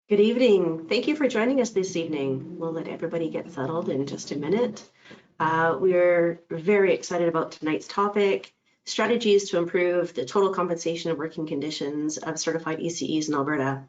Good evening. Thank you for joining us this evening. We'll let everybody get settled in just a minute. We're very excited about tonight's topic, strategies to improve the total compensation and working conditions of certified ECEs in Alberta.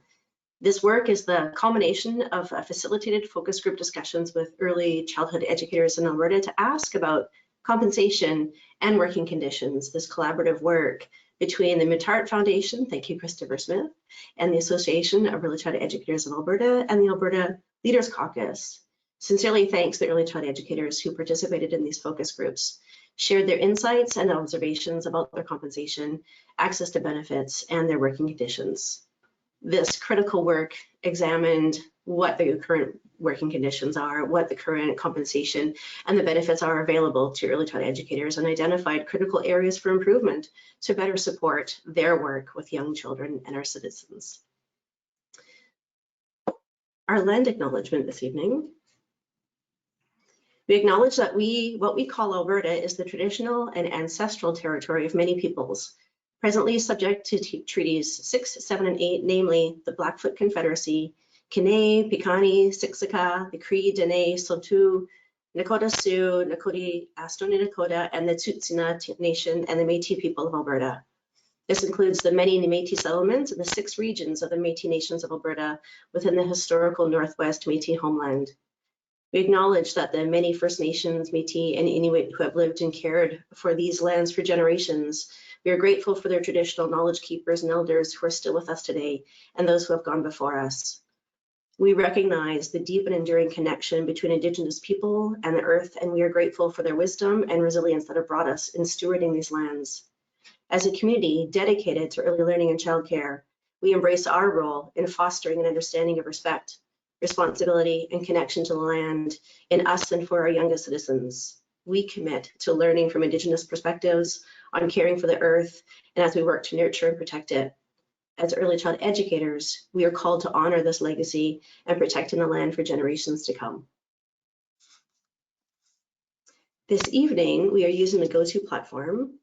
This work is the culmination of facilitated focus group discussions with early childhood educators in Alberta to ask about compensation and working conditions. This collaborative work between the Muttart Foundation, thank you, Christopher Smith, and the Association of Early Childhood Educators in Alberta and the Alberta Leaders Caucus. Sincerely thanks the early childhood educators who participated in these focus groups, shared their insights and observations about their compensation, access to benefits, and their working conditions. This critical work examined what the current working conditions are, what the current compensation and the benefits are available to early childhood educators, and identified critical areas for improvement to better support their work with young children and our citizens. Our land acknowledgement this evening. We acknowledge that what we call Alberta is the traditional and ancestral territory of many peoples, presently subject to treaties 6, 7, and 8, namely the Blackfoot Confederacy, K'nai, Piikani, Siksika, the Cree, Dene, Saulteaux, Nakota Sioux, Nakoti, Stoney Nakoda, and the Tsuut'ina Nation and the Métis people of Alberta. This includes the many Métis settlements in the 6 regions of the Métis Nations of Alberta within the historical Northwest Métis homeland. We acknowledge that the many First Nations, Métis, and Inuit who have lived and cared for these lands for generations. We are grateful for their traditional knowledge keepers and elders who are still with us today and those who have gone before us. We recognize the deep and enduring connection between Indigenous people and the earth, and we are grateful for their wisdom and resilience that have brought us in stewarding these lands. As a community dedicated to early learning and childcare, we embrace our role in fostering an understanding of respect, responsibility, and connection to the land in us and for our youngest citizens. We commit to learning from Indigenous perspectives on caring for the earth and as we work to nurture and protect it. As early child educators, we are called to honor this legacy and protecting the land for generations to come. This evening, we are using the GoTo platform.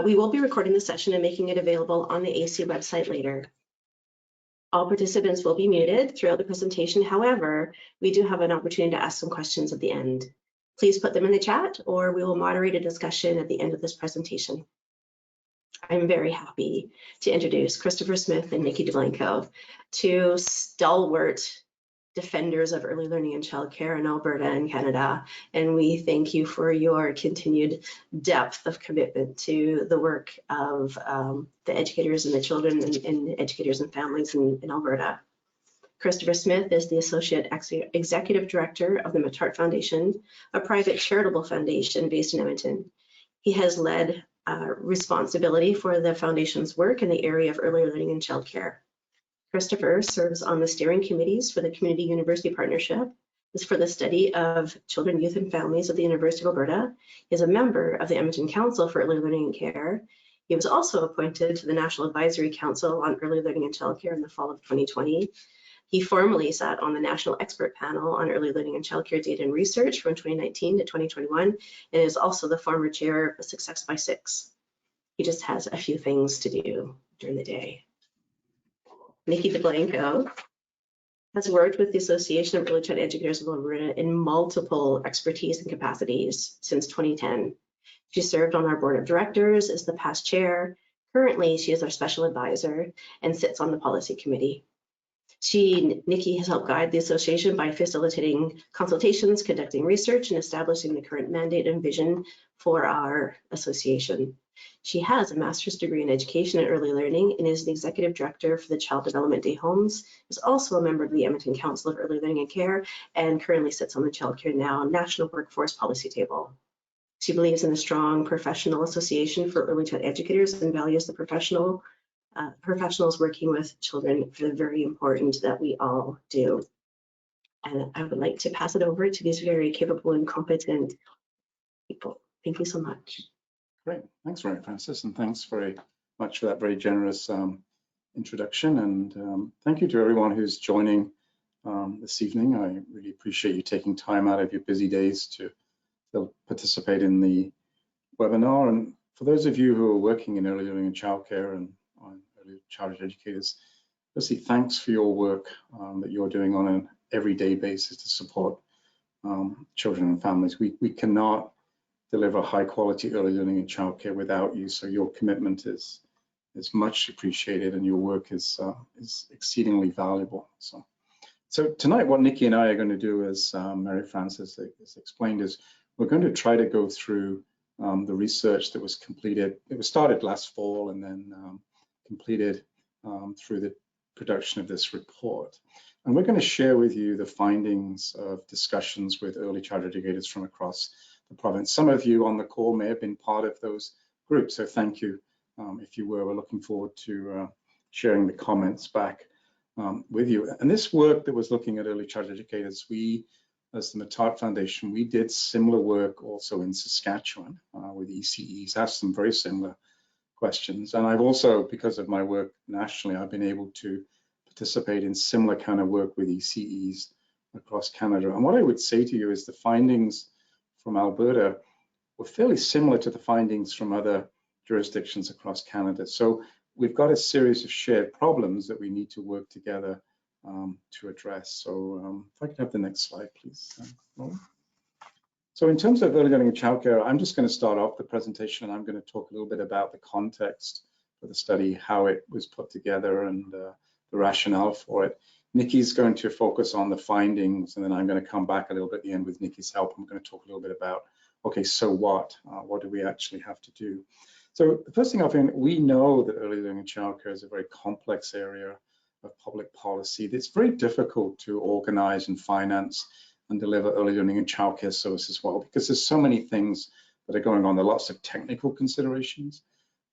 We will be recording the session and making it available on the AECEA website later. All participants will be muted throughout the presentation. However, we do have an opportunity to ask some questions at the end. Please put them in the chat or we will moderate a discussion at the end of this presentation. I'm very happy to introduce Christopher Smith and Nikki DeBlanco, 2 stalwart defenders of early learning and childcare in Alberta and Canada. And we thank you for your continued depth of commitment to the work of the educators and the children and educators and families in Alberta. Christopher Smith is the Associate Executive Director of the Muttart Foundation, a private charitable foundation based in Edmonton. He has led responsibility for the foundation's work in the area of early learning and childcare. Christopher serves on the steering committees for the Community University Partnership. This is for the study of children, youth, and families of the University of Alberta. He is a member of the Edmonton Council for Early Learning and Care. He was also appointed to the National Advisory Council on Early Learning and Childcare in the fall of 2020. He formerly sat on the National Expert Panel on Early Learning and Childcare Data and Research from 2019 to 2021, and is also the former chair of Success by 6. He just has a few things to do during the day. Nikki DeBlanco has worked with the Association of Early Childhood Educators of Alberta in multiple expertise and capacities since 2010. She served on our board of directors as the past chair. Currently, she is our special advisor and sits on the policy committee. Nikki has helped guide the association by facilitating consultations, conducting research, and establishing the current mandate and vision for our association. She has a master's degree in education and early learning and is the executive director for the Child Development Day Homes, is also a member of the Edmonton Council of Early Learning and Care, and currently sits on the Childcare Now National Workforce Policy Table. She believes in a strong professional association for early childhood educators and values the professionals working with children for the very important that we all do. And I would like to pass it over to these very capable and competent people. Thank you so much. Great, thanks very much, Francis, and thanks very much for that very generous introduction. And thank you to everyone who's joining this evening. I really appreciate you taking time out of your busy days to participate in the webinar. And for those of you who are working in early learning and childcare and on early childhood educators, firstly, thanks for your work that you're doing on an everyday basis to support children and families. We cannot deliver high quality early learning and childcare without you, so your commitment is much appreciated, and your work is exceedingly valuable. So tonight, what Nikki and I are going to do, as Mary Frances has explained, is we're going to try to go through the research that was completed. It was started last fall and then completed through the production of this report. And we're going to share with you the findings of discussions with early childhood educators from across the province. Some of you on the call may have been part of those groups, so thank you if you were. We're looking forward to sharing the comments back with you. And this work that was looking at early childhood educators, we, as the Muttart Foundation, we did similar work also in Saskatchewan with ECEs, asked some very similar questions. And I've also, because of my work nationally, I've been able to participate in similar kind of work with ECEs across Canada. And what I would say to you is the findings from Alberta were fairly similar to the findings from other jurisdictions across Canada. So we've got a series of shared problems that we need to work together to address. So if I could have the next slide, please. So in terms of early learning and childcare, I'm just going to start off the presentation, and I'm going to talk a little bit about the context for the study, how it was put together, and the rationale for it. Nikki's going to focus on the findings, and then I'm going to come back a little bit at the end with Nikki's help. I'm going to talk a little bit about, okay, so what? What do we actually have to do? So the first thing I think, we know that early learning and childcare is a very complex area of public policy. It's very difficult to organize and finance and deliver early learning and childcare services well, because there's so many things that are going on. There are lots of technical considerations.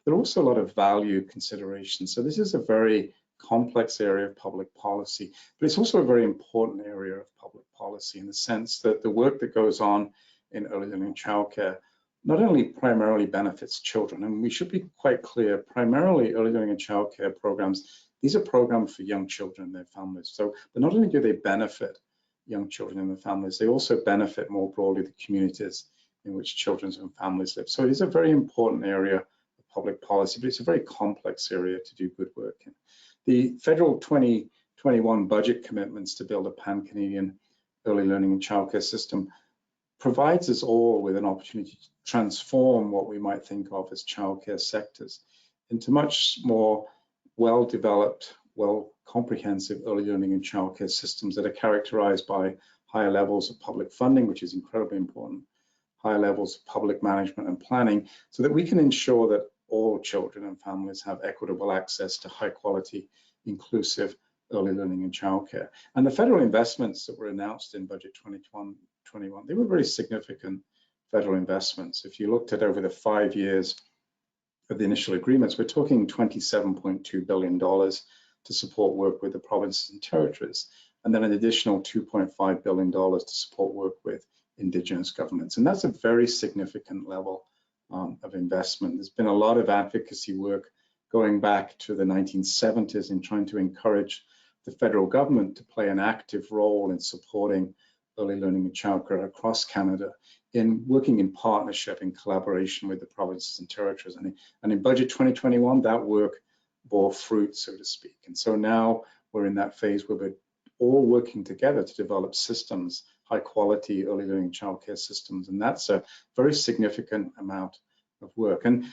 There are also a lot of value considerations. So this is a very complex area of public policy, but it's also a very important area of public policy in the sense that the work that goes on in early learning and childcare not only primarily benefits children, and we should be quite clear, primarily early learning and childcare programs, these are programs for young children and their families. So but not only do they benefit young children and their families, they also benefit more broadly the communities in which children and families live. So it is a very important area of public policy, but it's a very complex area to do good work in. The federal 2021 budget commitments to build a pan-Canadian early learning and childcare system provides us all with an opportunity to transform what we might think of as childcare sectors into much more well-developed, comprehensive early learning and childcare systems that are characterized by higher levels of public funding, which is incredibly important, higher levels of public management and planning, so that we can ensure that all children and families have equitable access to high quality, inclusive early learning and childcare. And the federal investments that were announced in Budget 2021, they were very significant federal investments. If you looked at over the 5 years of the initial agreements, we're talking $27.2 billion to support work with the provinces and territories, and then an additional $2.5 billion to support work with Indigenous governments. And that's a very significant level of investment. There's been a lot of advocacy work going back to the 1970s in trying to encourage the federal government to play an active role in supporting early learning and childcare across Canada, in working in partnership, in collaboration with the provinces and territories. And in Budget 2021, that work bore fruit, so to speak. And so now we're in that phase where we're all working together to develop systems, high quality early learning and childcare systems. And that's a very significant amount of work. And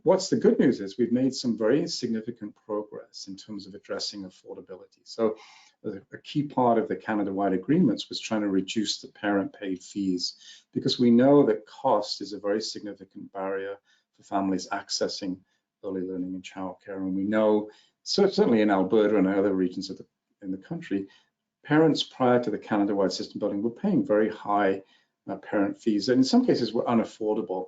what's the good news is we've made some very significant progress in terms of addressing affordability. So a key part of the Canada-wide agreements was trying to reduce the parent-paid fees, because we know that cost is a very significant barrier for families accessing early learning and childcare. And we know, certainly in Alberta and other regions in the country, parents prior to the Canada-wide system building were paying very high parent fees, and in some cases were unaffordable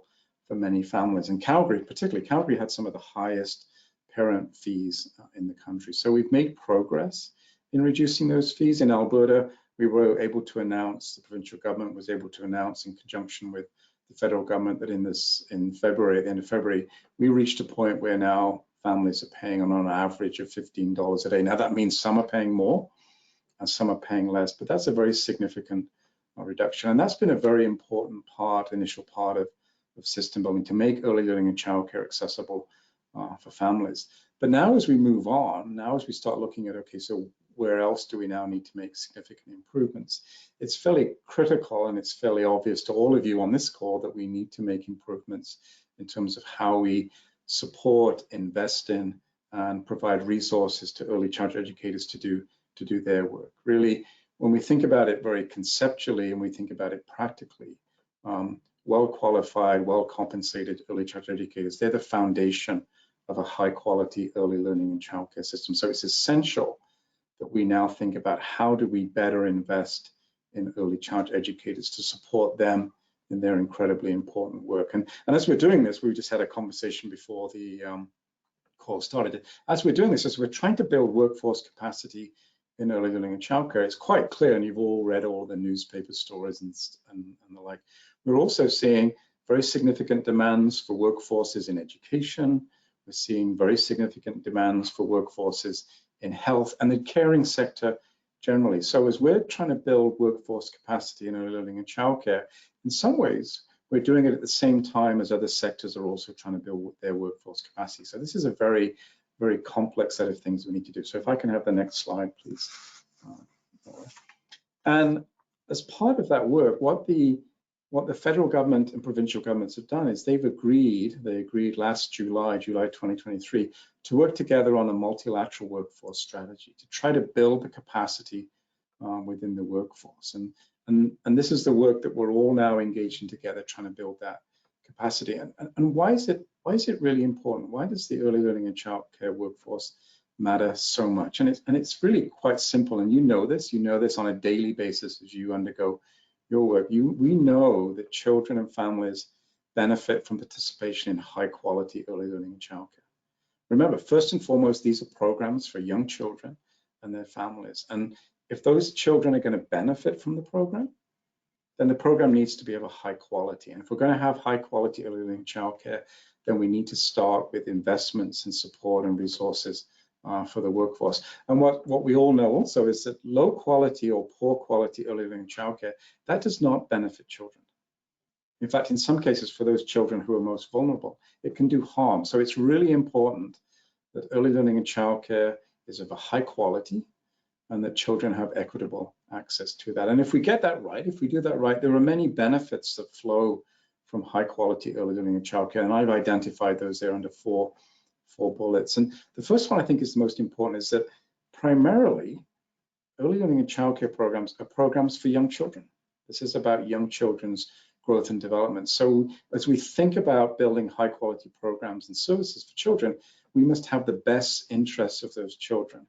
for many families. And Calgary, particularly Calgary, had some of the highest parent fees in the country. So we've made progress in reducing those fees. In Alberta, we were able to announce, the provincial government was able to announce in conjunction with the federal government that in February, at the end of February, we reached a point where now families are paying on an average of $15 a day. Now that means some are paying more and some are paying less, but that's a very significant reduction. And that's been a very important part, initial part of system building, to make early learning and childcare accessible for families. But now as we move on, now as we start looking at, okay, so where else do we now need to make significant improvements? It's fairly critical and it's fairly obvious to all of you on this call that we need to make improvements in terms of how we support, invest in, and provide resources to early childhood educators to do their work. Really, when we think about it very conceptually and we think about it practically, well-qualified, well-compensated early childhood educators, they're the foundation of a high-quality early learning and childcare system. So it's essential that we now think about how do we better invest in early childhood educators to support them in their incredibly important work. And as we're doing this, we just had a conversation before the call started. As we're doing this, as we're trying to build workforce capacity in early learning and childcare, it's quite clear, and you've all read all the newspaper stories and the like, we're also seeing very significant demands for workforces in education. We're seeing very significant demands for workforces in health and the caring sector generally. So as we're trying to build workforce capacity in early learning and childcare, in some ways, we're doing it at the same time as other sectors are also trying to build their workforce capacity. So this is a very, very complex set of things we need to do. So if I can have the next slide, please. And as part of that work, what the federal government and provincial governments have done is they agreed last July 2023, to work together on a multilateral workforce strategy to try to build the capacity within the workforce. And this is the work that we're all now engaged in together, trying to build that capacity. And why is it really important? Why does the early learning and childcare workforce matter so much? And it's really quite simple. And you know this on a daily basis as you undergo your work. We know that children and families benefit from participation in high quality early learning and childcare. Remember, first and foremost, these are programs for young children and their families. And if those children are going to benefit from the program, then the program needs to be of a high quality. And if we're going to have high quality early learning childcare, then we need to start with investments and support and resources for the workforce. And what we all know also is that low quality or poor quality early learning childcare, that does not benefit children. In fact, in some cases, for those children who are most vulnerable, it can do harm. So it's really important that early learning and childcare is of a high quality and that children have equitable access to that. And if we get that right, if we do that right, there are many benefits that flow from high quality early learning and childcare. And I've identified those there under four bullets. And the first one I think is the most important is that primarily early learning and childcare programs are programs for young children. This is about young children's growth and development. So as we think about building high quality programs and services for children, we must have the best interests of those children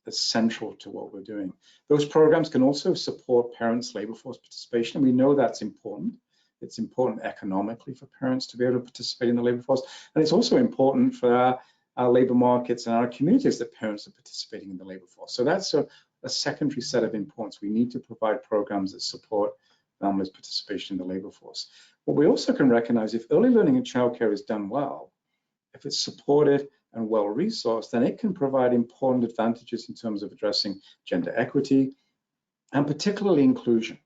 as central to what we're doing. Those programs can also support parents' labor force participation, and we know that's important. It's important economically for parents to be able to participate in the labor force, and it's also important for our labor markets and our communities that parents are participating in the labor force. So that's a secondary set of importance. We need to provide programs that support families' participation in the labor force. What we also can recognize, if early learning and childcare is done well, if it's supported and well-resourced, then it can provide important advantages in terms of addressing gender equity and particularly inclusion.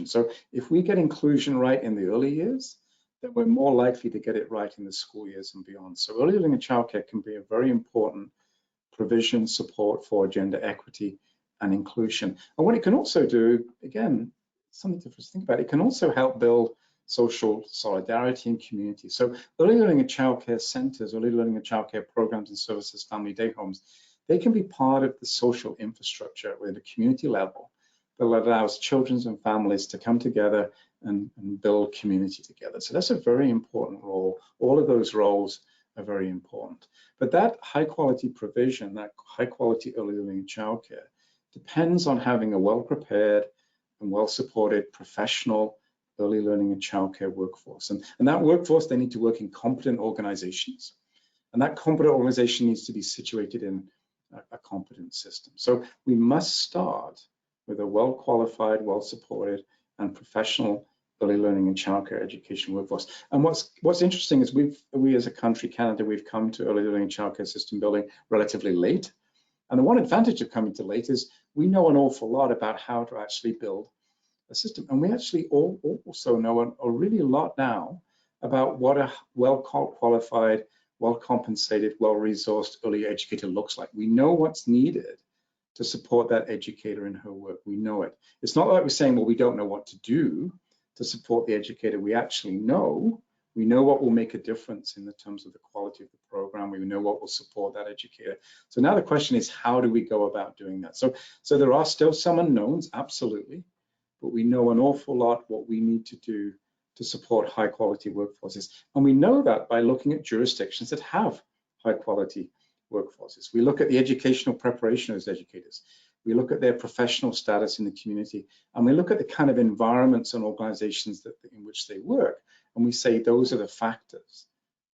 So if we get inclusion right in the early years, then we're more likely to get it right in the school years and beyond. So early learning and childcare can be a very important provision support for gender equity and inclusion. And what it can also do, again, something to think about, it can also help build social solidarity and community. So early learning and childcare centers, early learning and childcare programs and services, family day homes, they can be part of the social infrastructure at a community level that allows children and families to come together and build community together. So that's a very important role. All of those roles are very important. But that high quality provision, that high quality early learning and childcare depends on having a well-prepared and well-supported professional early learning and childcare workforce. And that workforce, they need to work in competent organizations. And that competent organization needs to be situated in a competent system. So we must start with a well-qualified, well-supported, and professional early learning and childcare education workforce. And what's interesting is we as a country, Canada, we've come to early learning and childcare system building relatively late. And the one advantage of coming to late is we know an awful lot about how to actually build a system. And we actually also know a really lot now about what a well-qualified, well-compensated, well-resourced early educator looks like. We know what's needed to support that educator in her work. We know it. It's not like we're saying, well, we don't know what to do to support the educator. We actually know. We know what will make a difference in the terms of the quality of the program. We know what will support that educator. So now the question is, how do we go about doing that? So there are still some unknowns, absolutely, but we know an awful lot what we need to do to support high quality workforces. And we know that by looking at jurisdictions that have high quality workforces. We look at the educational preparation of those educators. We look at their professional status in the community, and we look at the kind of environments and organizations in which they work. And we say those are the factors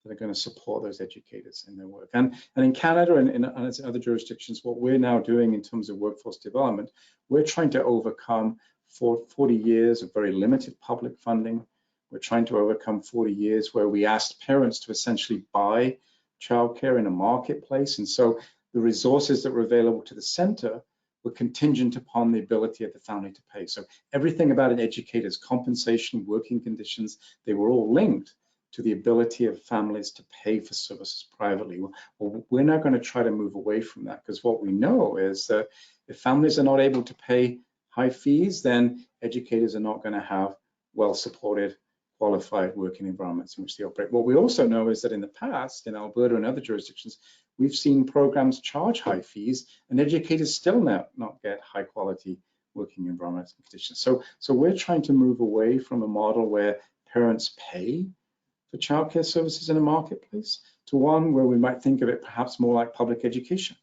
that are going to support those educators in their work. And in Canada and in other jurisdictions, what we're now doing in terms of workforce development, we're trying to overcome 40 years of very limited public funding. We're trying to overcome 40 years where we asked parents to essentially buy childcare in a marketplace. And so the resources that were available to the center were contingent upon the ability of the family to pay. So everything about an educator's compensation, working conditions, they were all linked to the ability of families to pay for services privately. Well, we're now going to try to move away from that, because what we know is that if families are not able to pay high fees, then educators are not going to have well-supported, qualified working environments in which they operate. What we also know is that in the past, in Alberta and other jurisdictions, we've seen programs charge high fees and educators still not get high quality working environments and conditions. So we're trying to move away from a model where parents pay for childcare services in a marketplace to one where we might think of it perhaps more like public education,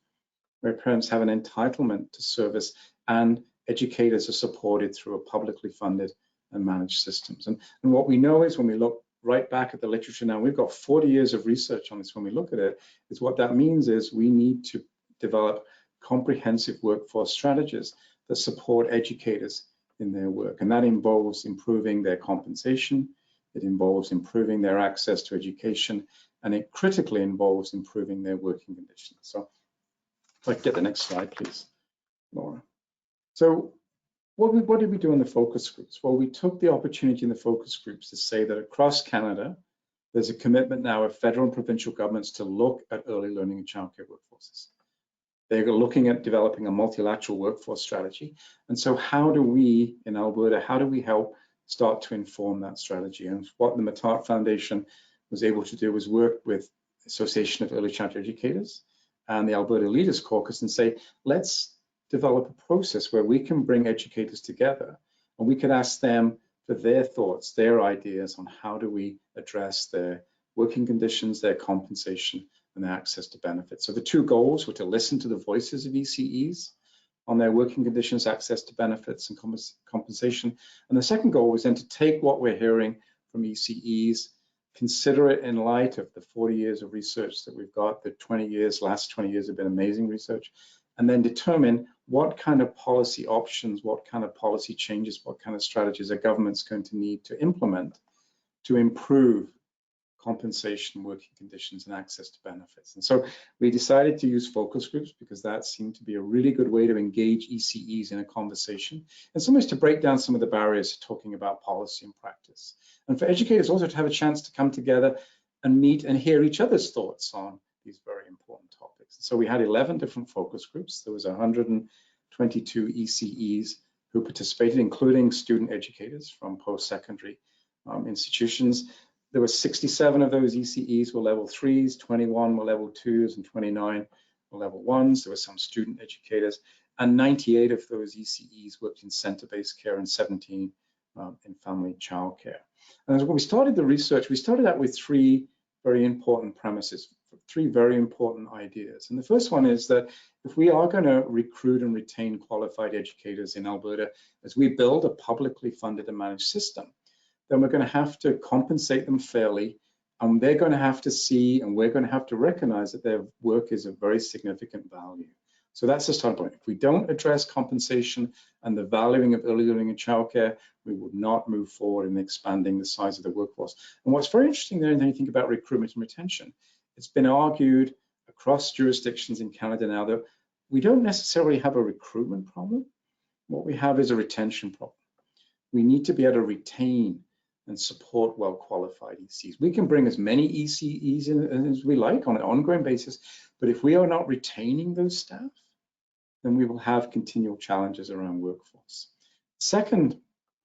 where parents have an entitlement to service and educators are supported through a publicly funded and managed systems. And what we know is, when we look right back at the literature now, we've got 40 years of research on this. When we look at it, is what that means is we need to develop comprehensive workforce strategies that support educators in their work. And that involves improving their compensation, it involves improving their access to education, and it critically involves improving their working conditions. So if I could get the next slide, please, Laura. So what did we do in the focus groups? Well, we took the opportunity in the focus groups to say that across Canada, there's a commitment now of federal and provincial governments to look at early learning and childcare workforces. They're looking at developing a multilateral workforce strategy. And so how do we, in Alberta, how do we help start to inform that strategy? And what the Muttart Foundation was able to do was work with the Association of Early Childhood Educators and the Alberta Leaders Caucus and say, let's develop a process where we can bring educators together and we could ask them for their thoughts, their ideas on how do we address their working conditions, their compensation, and their access to benefits. So the two goals were to listen to the voices of ECEs on their working conditions, access to benefits, and compensation. And the second goal was then to take what we're hearing from ECEs, consider it in light of the 40 years of research that we've got, the last 20 years have been amazing research, and then determine what kind of policy options, what kind of policy changes, what kind of strategies are governments going to need to implement to improve compensation, working conditions, and access to benefits. And so we decided to use focus groups because that seemed to be a really good way to engage ECEs in a conversation, and sometimes to break down some of the barriers to talking about policy and practice. And for educators also to have a chance to come together and meet and hear each other's thoughts on these very important topics. So we had 11 different focus groups. There was 122 ECEs who participated, including student educators from post-secondary institutions. There were 67 of those ECEs were level 3s, 21 were level 2s, and 29 were level 1s. There were some student educators, and 98 of those ECEs worked in center-based care and 17 in family childcare. And when we started the research, we started out with three very important premises, three very important ideas. And the first one is that if we are going to recruit and retain qualified educators in Alberta, as we build a publicly funded and managed system, then we're going to have to compensate them fairly, and they're going to have to see, and we're going to have to recognize that their work is of very significant value. So that's the starting point. If we don't address compensation and the valuing of early learning and childcare, we would not move forward in expanding the size of the workforce. And what's very interesting there, when you think about recruitment and retention, it's been argued across jurisdictions in Canada now that we don't necessarily have a recruitment problem. What we have is a retention problem. We need to be able to retain and support well-qualified ECs. We can bring as many ECEs in as we like on an ongoing basis, but if we are not retaining those staff, then we will have continual challenges around workforce. Second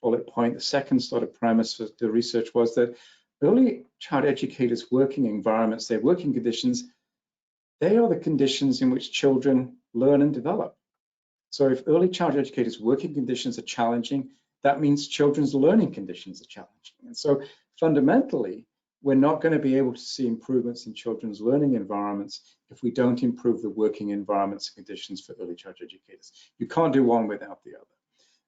bullet point, the second sort of premise for the research was that early child educators' working environments, their working conditions, they are the conditions in which children learn and develop. So if early child educators' working conditions are challenging, that means children's learning conditions are challenging. And so fundamentally, we're not going to be able to see improvements in children's learning environments if we don't improve the working environments and conditions for early child educators. You can't do one without the other.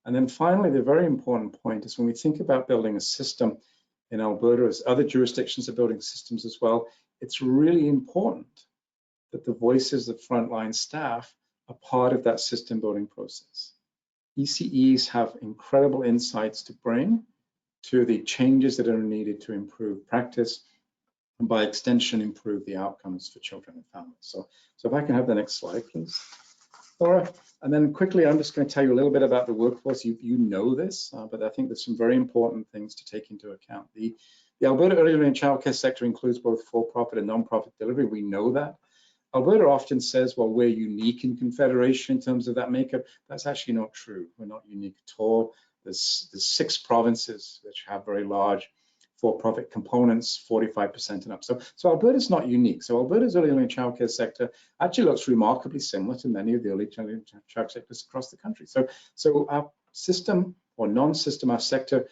And then finally, the very important point is when we think about building a system in Alberta, as other jurisdictions are building systems as well, it's really important that the voices of frontline staff are part of that system building process. ECEs have incredible insights to bring to the changes that are needed to improve practice and by extension improve the outcomes for children and families. So if I can have the next slide, please. Laura, and then quickly, I'm just going to tell you a little bit about the workforce. You know this, but I think there's some very important things to take into account. The Alberta early learning and childcare sector includes both for-profit and non-profit delivery. We know that. Alberta often says, well, we're unique in Confederation in terms of that makeup. That's actually not true. We're not unique at all. There's 6 provinces which have very large for-profit components, 45% and up. So Alberta's not unique. So Alberta's early learning and childcare sector actually looks remarkably similar to many of the early child sectors across the country. So our system or non-system, our sector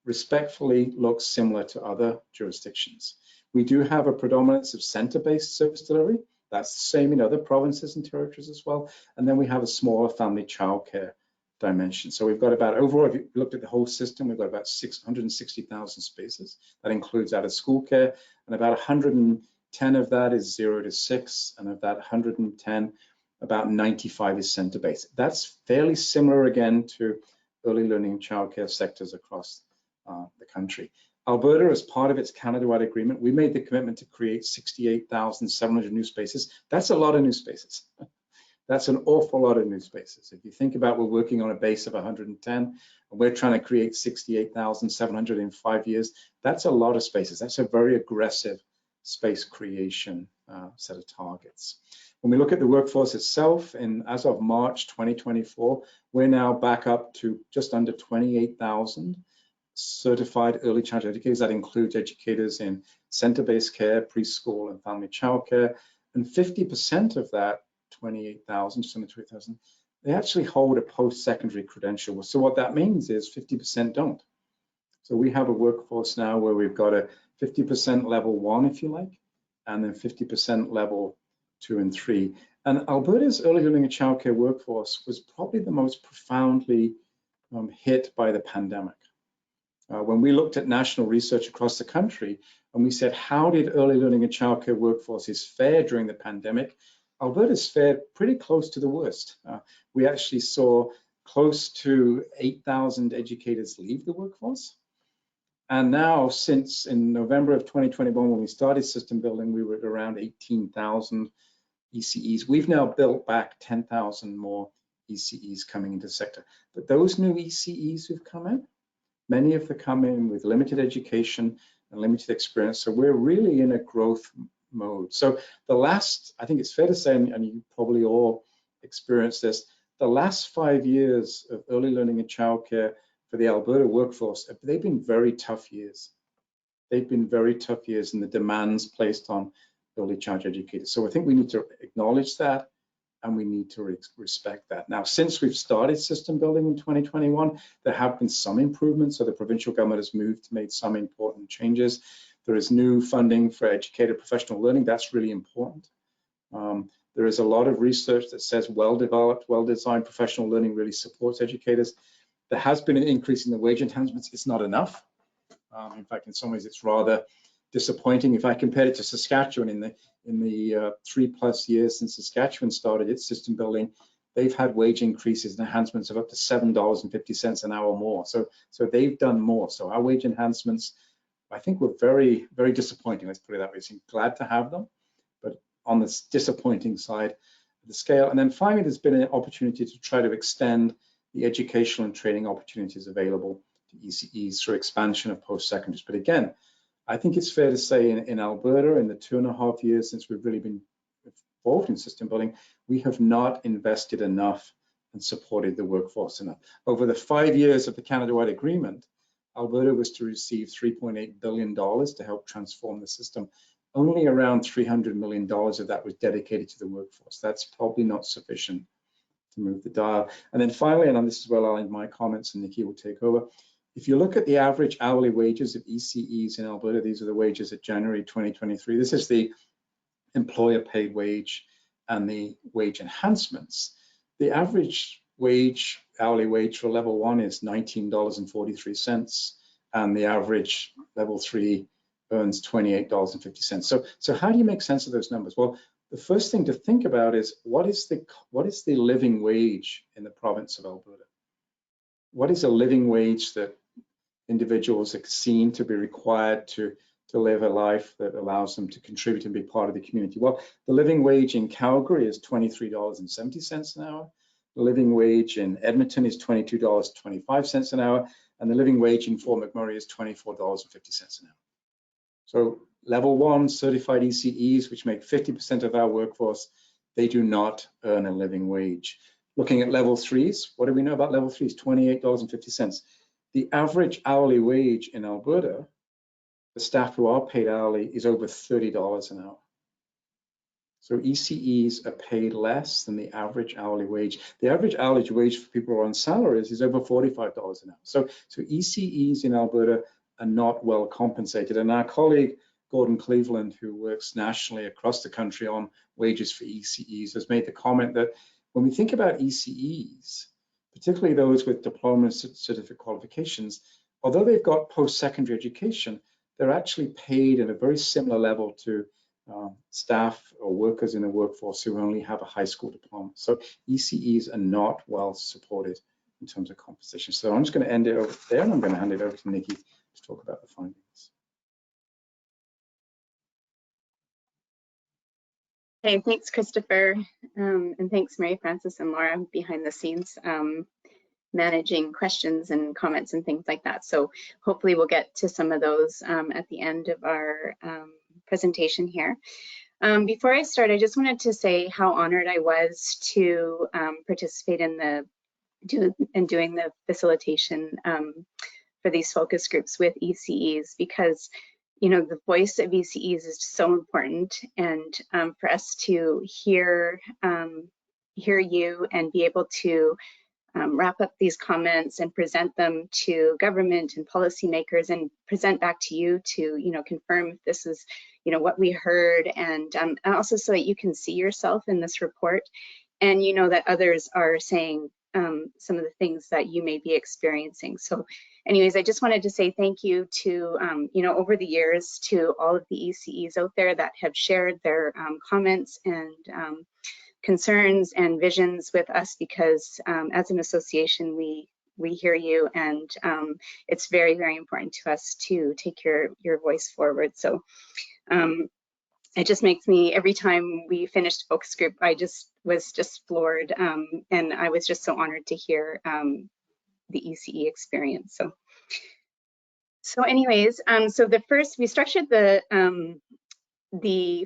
respectfully looks similar to other jurisdictions. We do have a predominance of center-based service delivery. That's the same in other provinces and territories as well. And then we have a smaller family childcare dimension. So we've got about, overall, if you looked at the whole system, we've got about 660,000 spaces. That includes out of school care, and about 110 of that is 0 to 6, and of that 110, about 95 is center-based. That's fairly similar again to early learning and childcare sectors across the country. Alberta, as part of its Canada-wide agreement, we made the commitment to create 68,700 new spaces. That's a lot of new spaces. That's an awful lot of new spaces. If you think about we're working on a base of 110, and we're trying to create 68,700 in 5 years, that's a lot of spaces. That's a very aggressive space creation set of targets. When we look at the workforce itself, as of March 2024, we're now back up to just under 28,000 certified early child educators. That includes educators in center-based care, preschool, and family childcare. And 50% of that 28,000, just under 28,000, they actually hold a post-secondary credential. So what that means is 50% don't. So we have a workforce now where we've got a 50% level 1, if you like, and then 50% level 2 and 3. And Alberta's early learning and childcare workforce was probably the most profoundly hit by the pandemic. When we looked at national research across the country and we said, how did early learning and childcare workforces fare during the pandemic? Alberta's fared pretty close to the worst. We actually saw close to 8,000 educators leave the workforce. And now, since in November of 2021, when we started system building, we were at around 18,000 ECEs. We've now built back 10,000 more ECEs coming into the sector. But those new ECEs who've come in, many of them come in with limited education and limited experience. So we're really in a growth mode. So the last, I think it's fair to say, and you probably all experienced this, the last 5 years of early learning and childcare for the Alberta workforce, they've been very tough years. They've been very tough years in the demands placed on early child educators. So I think we need to acknowledge that, and we need to respect that. Now, since we've started system building in 2021, there have been some improvements. So the provincial government has made some important changes. There is new funding for educator professional learning. That's really important. There is a lot of research that says well-developed, well-designed professional learning really supports educators. There has been an increase in the wage enhancements. It's not enough. In fact, in some ways, it's rather disappointing. If I compare it to Saskatchewan, in the 3+ years since Saskatchewan started its system building, they've had wage increases and enhancements of up to $7.50 an hour more. So they've done more. So our wage enhancements, I think, were very, very disappointing. Let's put it that way. So glad to have them, but on the disappointing side of the scale. And then finally, there's been an opportunity to try to extend the educational and training opportunities available ECEs through expansion of post-secondaries. But again, I think it's fair to say in Alberta, in the 2.5 years since we've really been involved in system building, we have not invested enough and supported the workforce enough. Over the 5 years of the Canada-wide agreement, Alberta was to receive $3.8 billion to help transform the system. Only around $300 million of that was dedicated to the workforce. That's probably not sufficient to move the dial. And then finally, and this is where I'll end my comments and Nikki will take over. If you look at the average hourly wages of ECEs in Alberta, these are the wages at January 2023. This is the employer paid wage and the wage enhancements. The average wage, hourly wage for level 1 is $19.43, and the average level 3 earns $28.50. So how do you make sense of those numbers? Well, the first thing to think about is what is the living wage in the province of Alberta? What is a living wage that individuals are seen to be required to live a life that allows them to contribute and be part of the community? Well, the living wage in Calgary is $23.70 an hour. The living wage in Edmonton is $22.25 an hour. And the living wage in Fort McMurray is $24.50 an hour. So level 1 certified ECEs, which make 50% of our workforce, they do not earn a living wage. Looking at level 3s, what do we know about level 3s? $28.50. The average hourly wage in Alberta, the staff who are paid hourly, is over $30 an hour. So ECEs are paid less than the average hourly wage. The average hourly wage for people who are on salaries is over $45 an hour. So ECEs in Alberta are not well compensated. And our colleague, Gordon Cleveland, who works nationally across the country on wages for ECEs, has made the comment that when we think about ECEs, particularly those with diploma certificate qualifications, although they've got post-secondary education, they're actually paid at a very similar level to staff or workers in the workforce who only have a high school diploma. So ECEs are not well supported in terms of compensation. So I'm just going to end it over there, and I'm going to hand it over to Nikki to talk about the findings. Hey, thanks, Christopher, and thanks, Mary Frances and Laura behind the scenes, managing questions and comments and things like that. So hopefully we'll get to some of those at the end of our presentation here. Before I start, I just wanted to say how honored I was to participate in doing the facilitation for these focus groups with ECEs, because you know, the voice of ECEs is so important, and for us to hear you and be able to wrap up these comments and present them to government and policymakers and present back to you to, you know, confirm if this is, you know, what we heard, and also so that you can see yourself in this report, and you know that others are saying some of the things that you may be experiencing. So anyways, I just wanted to say thank you to, you know, over the years to all of the ECEs out there that have shared their comments and concerns and visions with us, because as an association, we hear you, and it's very, very important to us to take your voice forward. So it just makes me, every time we finished focus group, I was just floored, and I was just so honored to hear the ECE experience. So anyways, so we structured the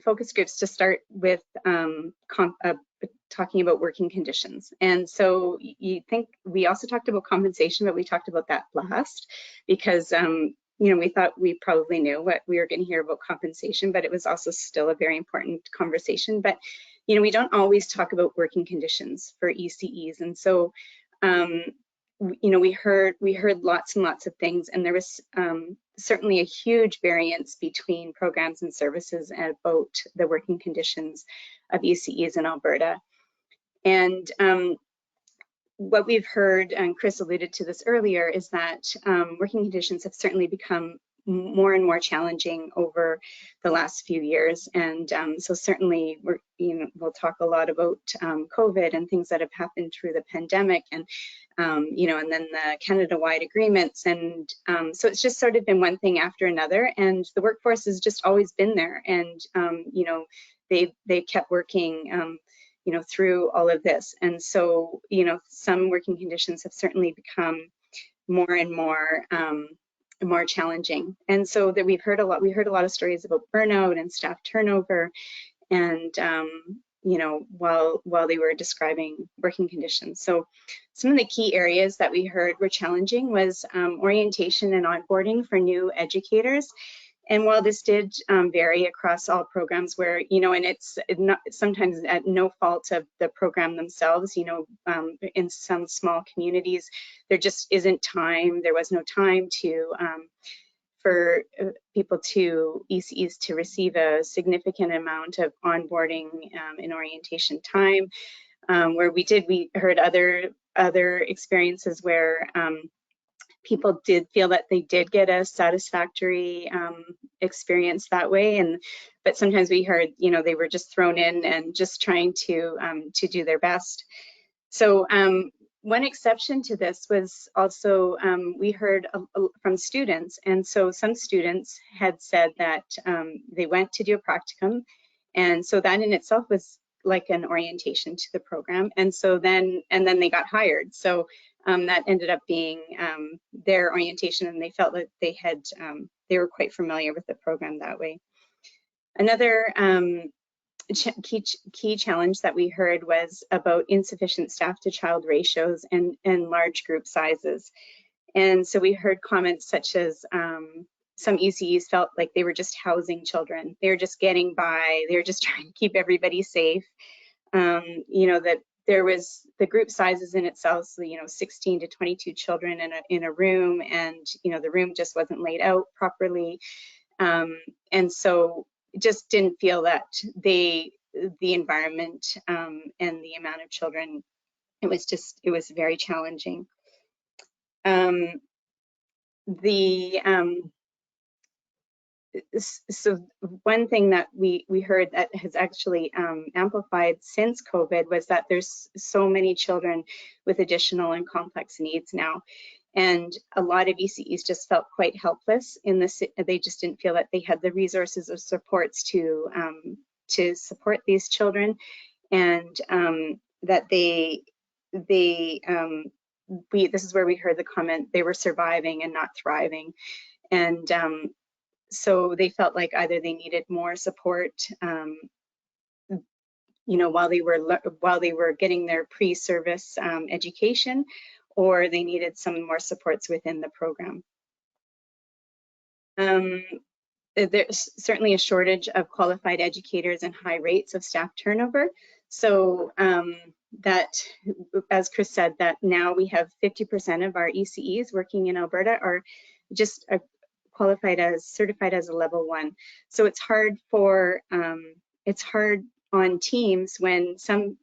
focus groups to start with talking about working conditions. And so you think we also talked about compensation, but we talked about that last because you know, we thought we probably knew what we were going to hear about compensation, but it was also still a very important conversation. But you know, we don't always talk about working conditions for ECEs, and so you know, we heard lots and lots of things, and there was certainly a huge variance between programs and services about the working conditions of ECEs in Alberta. And what we've heard, and Chris alluded to this earlier, is that working conditions have certainly become more and more challenging over the last few years. And so certainly we'll talk a lot about COVID and things that have happened through the pandemic, and you know, and then the Canada-wide agreements. And so it's just sort of been one thing after another, and the workforce has just always been there. And you know, they kept working you know, through all of this. And so, you know, some working conditions have certainly become more and more challenging. And so that we heard a lot of stories about burnout and staff turnover, and you know, while they were describing working conditions. So some of the key areas that we heard were challenging was orientation and onboarding for new educators. And while this did vary across all programs, where, you know, and it's not sometimes at no fault of the program themselves, you know, in some small communities, there just isn't time. There was no time to for people to ECEs to receive a significant amount of onboarding and orientation time. Where we heard other experiences where people did feel that they did get a satisfactory experience that way, but sometimes we heard, you know, they were just thrown in and just trying to do their best. So one exception to this was also we heard from students, and so some students had said that they went to do a practicum, and so that in itself was like an orientation to the program, and so then they got hired. So that ended up being their orientation, and they felt that they were quite familiar with the program that way. Another key challenge that we heard was about insufficient staff to child ratios and large group sizes. And so we heard comments such as some ECEs felt like they were just housing children. They were just getting by. They were just trying to keep everybody safe. You know, that there was the group sizes in itself, so, you know, 16 to 22 children in a room, and, you know, the room just wasn't laid out properly. And so just didn't feel that the environment and the amount of children, it was very challenging. So one thing that we heard that has actually amplified since COVID was that there's so many children with additional and complex needs now. And a lot of ECEs just felt quite helpless in this. They just didn't feel that they had the resources or supports to support these children, and that this is where we heard the comment, they were surviving and not thriving. And so they felt like either they needed more support, you know, while they were getting their pre-service education, or they needed some more supports within the program. There's certainly a shortage of qualified educators and high rates of staff turnover. So that, as Chris said, that now we have 50% of our ECEs working in Alberta are just certified as a level 1. So it's hard on teams when some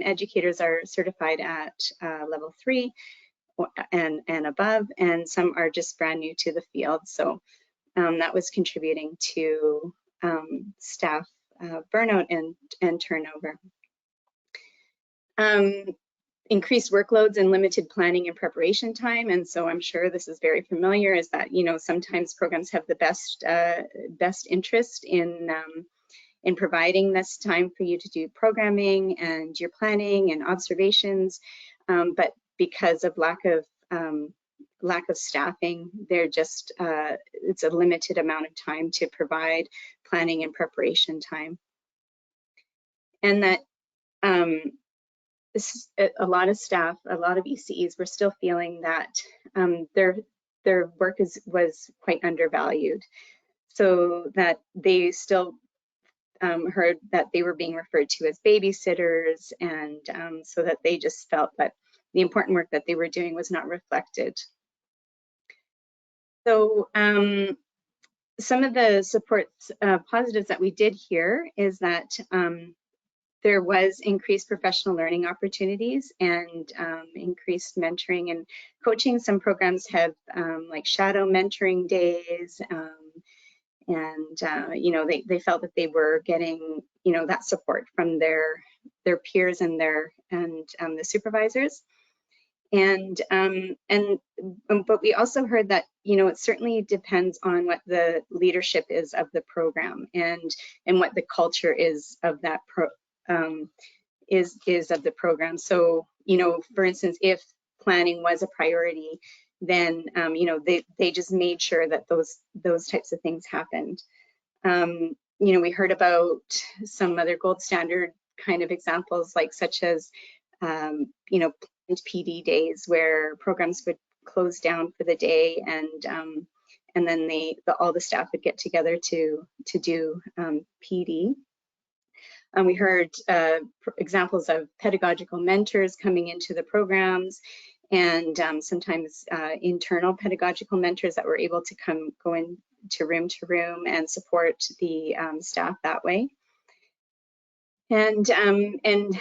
educators are certified at level 3 and above, and some are just brand new to the field. So that was contributing to staff burnout and turnover. Increased workloads and limited planning and preparation time. And so I'm sure this is very familiar, is that, you know, sometimes programs have the best interest in providing this time for you to do programming and your planning and observations, but because of lack of staffing, they're just it's a limited amount of time to provide planning and preparation time. And that a lot of staff, a lot of ECEs were still feeling that their work was quite undervalued, so that they still heard that they were being referred to as babysitters, and so that they just felt that the important work that they were doing was not reflected. So some of the supports, positives that we did hear is that there was increased professional learning opportunities and increased mentoring and coaching. Some programs have like shadow mentoring days, and you know, they felt that they were getting, you know, that support from their peers and the supervisors. And but we also heard that, you know, it certainly depends on what the leadership is of the program, and what the culture is of that is of the program. So, you know, for instance, if planning was a priority, then you know, they just made sure that those types of things happened. You know, we heard about some other gold standard kind of examples, like such as you know, planned PD days where programs would close down for the day, and then all the staff would get together to do PD. We heard examples of pedagogical mentors coming into the programs, and sometimes internal pedagogical mentors that were able to go into room to room and support the staff that way. And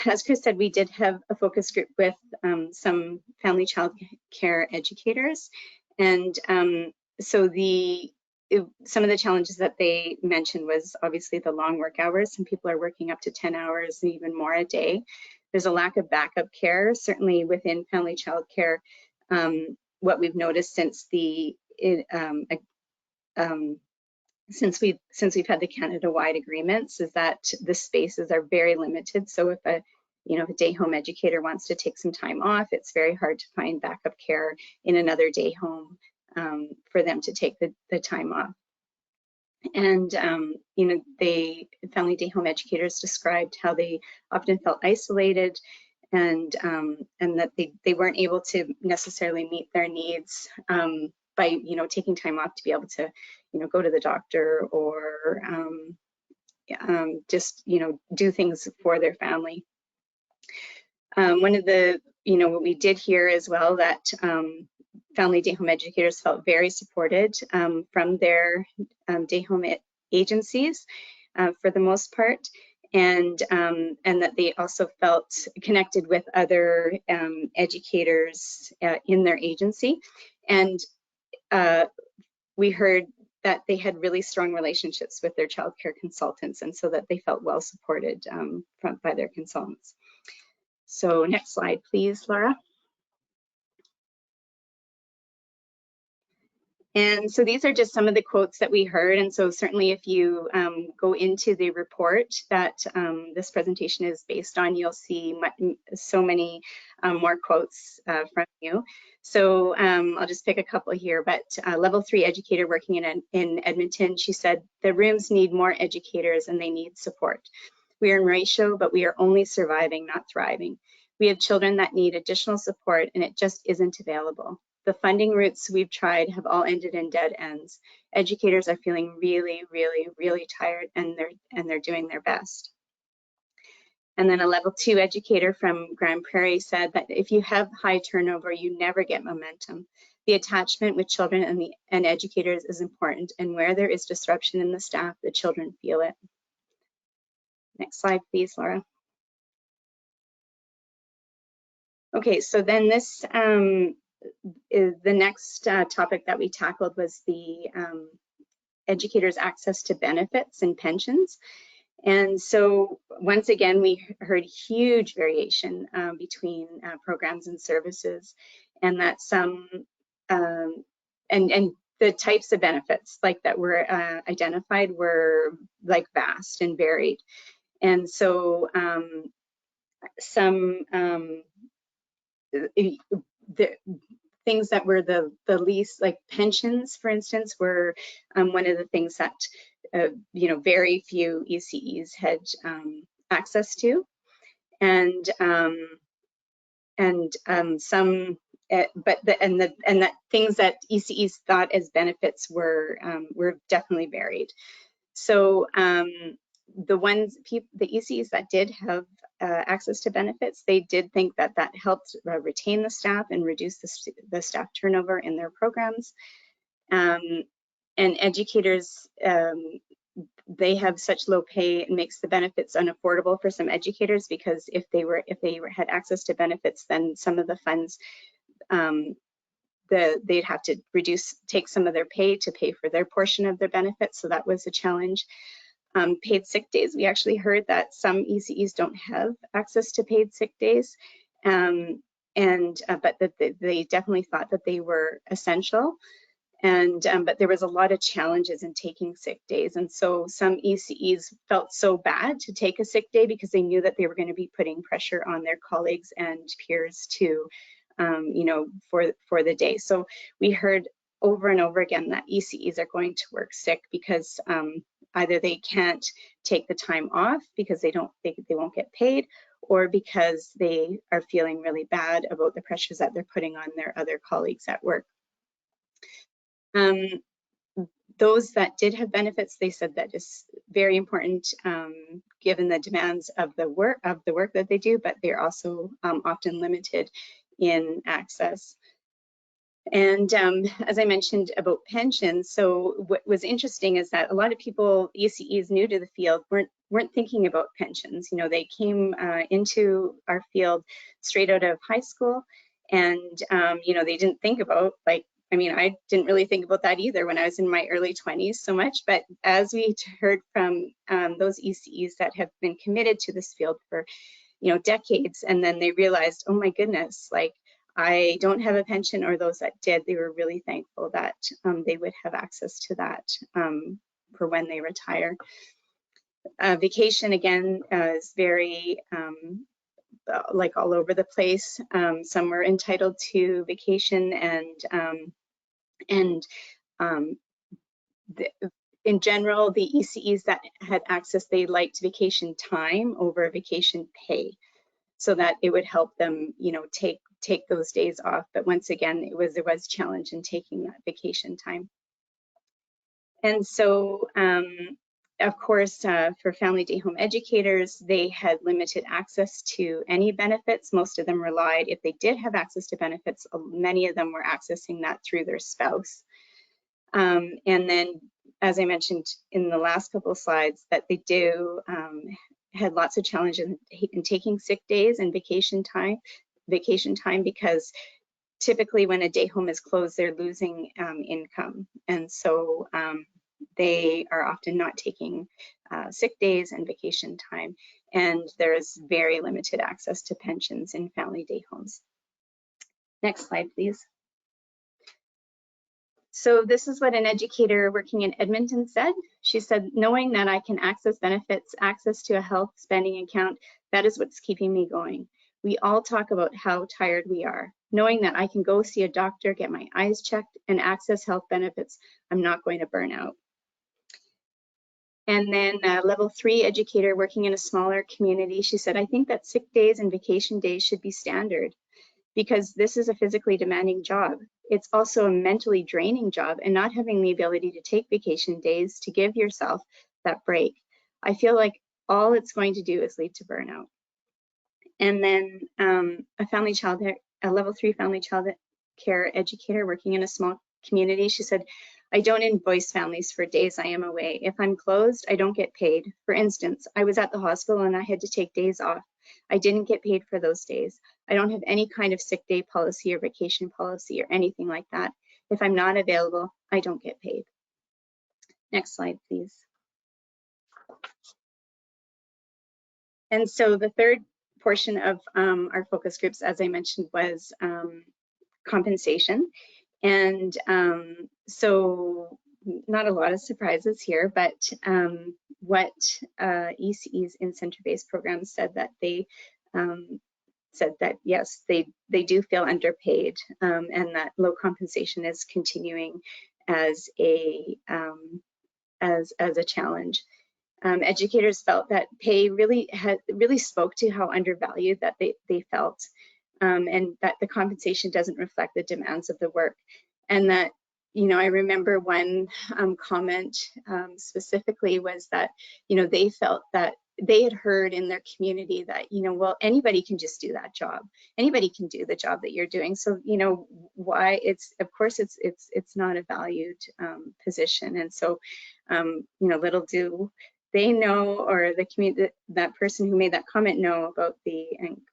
as Chris said, we did have a focus group with some family child care educators, and so some of the challenges that they mentioned was obviously the long work hours. Some people are working up to 10 hours and even more a day. There's a lack of backup care, certainly within family child care. What we've noticed since we've had the Canada-wide agreements is that the spaces are very limited. So if a day home educator wants to take some time off, it's very hard to find backup care in another day home for them to take the time off. And you know, family day home educators described how they often felt isolated, and that they weren't able to necessarily meet their needs by taking time off to be able to go to the doctor or just do things for their family. One of the what we did hear as well, that family day home educators felt very supported from their day home agencies for the most part, and that they also felt connected with other educators in their agency. And we heard that they had really strong relationships with their child care consultants, and so that they felt well supported by their consultants. So next slide, please, Laura. And so these are just some of the quotes that we heard. And so certainly if you go into the report that this presentation is based on, you'll see so many more quotes from you. So I'll just pick a couple here, but level 3 educator working in Edmonton, she said, the rooms need more educators and they need support. We are in ratio, but we are only surviving, not thriving. We have children that need additional support and it just isn't available. The funding routes we've tried have all ended in dead ends. Educators are feeling really, really, really tired, and they're doing their best. And then a level 2 educator from Grand Prairie said that if you have high turnover, you never get momentum. The attachment with children and educators is important, and where there is disruption in the staff, the children feel it. Next slide, please, Laura. Okay, so then this the next topic that we tackled was the educators' access to benefits and pensions. And so once again, we heard huge variation between programs and services, and that some and the types of benefits like that were identified were like vast and varied. And so some the things that were the least, like pensions, for instance, were one of the things that very few ECEs had access to, and some, that things that ECEs thought as benefits were definitely varied. So the ECEs that did have access to benefits, they did think that helped retain the staff and reduce the staff turnover in their programs. And educators, they have such low pay, it makes the benefits unaffordable for some educators, because if they had access to benefits, then some of the funds, they'd have to take some of their pay to pay for their portion of their benefits. So that was a challenge. Paid sick days, we actually heard that some ECEs don't have access to paid sick days, but that they definitely thought that they were essential. And but there was a lot of challenges in taking sick days, and so some ECEs felt so bad to take a sick day because they knew that they were going to be putting pressure on their colleagues and peers to you know, for the day. So we heard over and over again that ECEs are going to work sick because either they can't take the time off because they won't get paid, or because they are feeling really bad about the pressures that they're putting on their other colleagues at work. Those that did have benefits, they said that is very important given the demands of the work that they do, but they're also often limited in access. And as I mentioned about pensions, so what was interesting is that a lot of people, ECEs new to the field, weren't thinking about pensions. You know, they came into our field straight out of high school, and you know, they didn't think about, like, I mean, I didn't really think about that either when I was in my early 20s so much, but as we heard from those ECEs that have been committed to this field for, you know, decades, and then they realized, oh my goodness, like, I don't have a pension, or those that did, they were really thankful that they would have access to that for when they retire. Vacation, again, is very like all over the place. Some were entitled to vacation, and in general, the ECEs that had access, they liked vacation time over vacation pay, so that it would help them, you know, take those days off. But once again, there was challenge in taking that vacation time. And so, of course, for family day home educators, they had limited access to any benefits. Most of them relied, if they did have access to benefits, many of them were accessing that through their spouse. And then, as I mentioned in the last couple of slides, that they had lots of challenges in taking sick days and vacation time, because typically when a day home is closed, they're losing income. And so they are often not taking sick days and vacation time. And there's very limited access to pensions in family day homes. Next slide, please. So this is what an educator working in Edmonton said. She said, knowing that I can access benefits, access to a health spending account, that is what's keeping me going. We all talk about how tired we are. Knowing that I can go see a doctor, get my eyes checked, and access health benefits, I'm not going to burn out. And then level 3 educator working in a smaller community, she said, I think that sick days and vacation days should be standard, because this is a physically demanding job. It's also a mentally draining job, and not having the ability to take vacation days to give yourself that break, I feel like all it's going to do is lead to burnout. And then a level 3 family child care educator working in a small community, she said, I don't invoice families for days I am away. If I'm closed, I don't get paid. For instance, I was at the hospital and I had to take days off. I didn't get paid for those days. I don't have any kind of sick day policy or vacation policy or anything like that. If I'm not available, I don't get paid. Next slide, please. And so the third portion of our focus groups, as I mentioned, was compensation. And so not a lot of surprises here, but what ECEs in center-based programs said that yes, they do feel underpaid, and that low compensation is continuing as a challenge. Educators felt that pay really spoke to how undervalued that they felt, and that the compensation doesn't reflect the demands of the work. And that, you know, I remember one comment specifically was that, you know, they felt that they had heard in their community that, you know, well, anybody can just do that job. Anybody can do the job that you're doing. So, you know, why of course it's not a valued position. And so, you know, little do they know, or the community, that person who made that comment know about the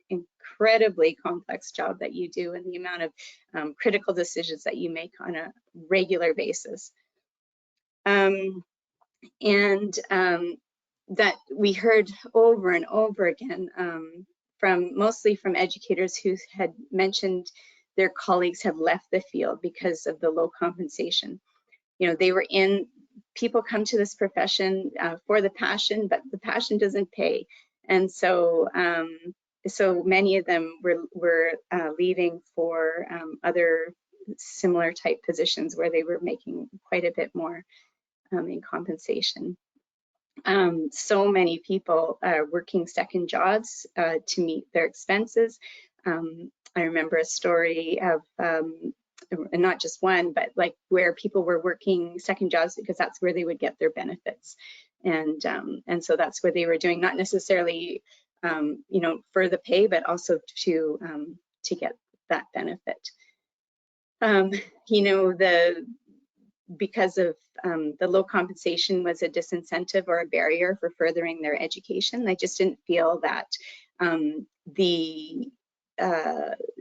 incredibly complex job that you do and the amount of critical decisions that you make on a regular basis. That we heard over and over again mostly from educators who had mentioned their colleagues have left the field because of the low compensation. You know, people come to this profession for the passion, but the passion doesn't pay. And so so many of them were leaving for other similar type positions where they were making quite a bit more in compensation. So many people are working second jobs to meet their expenses. I remember a story of, and not just one, but like where people were working second jobs because that's where they would get their benefits. And so that's where they were doing, not necessarily, you know, for the pay, but also to get that benefit. You know, because of the low compensation was a disincentive or a barrier for furthering their education. I just didn't feel that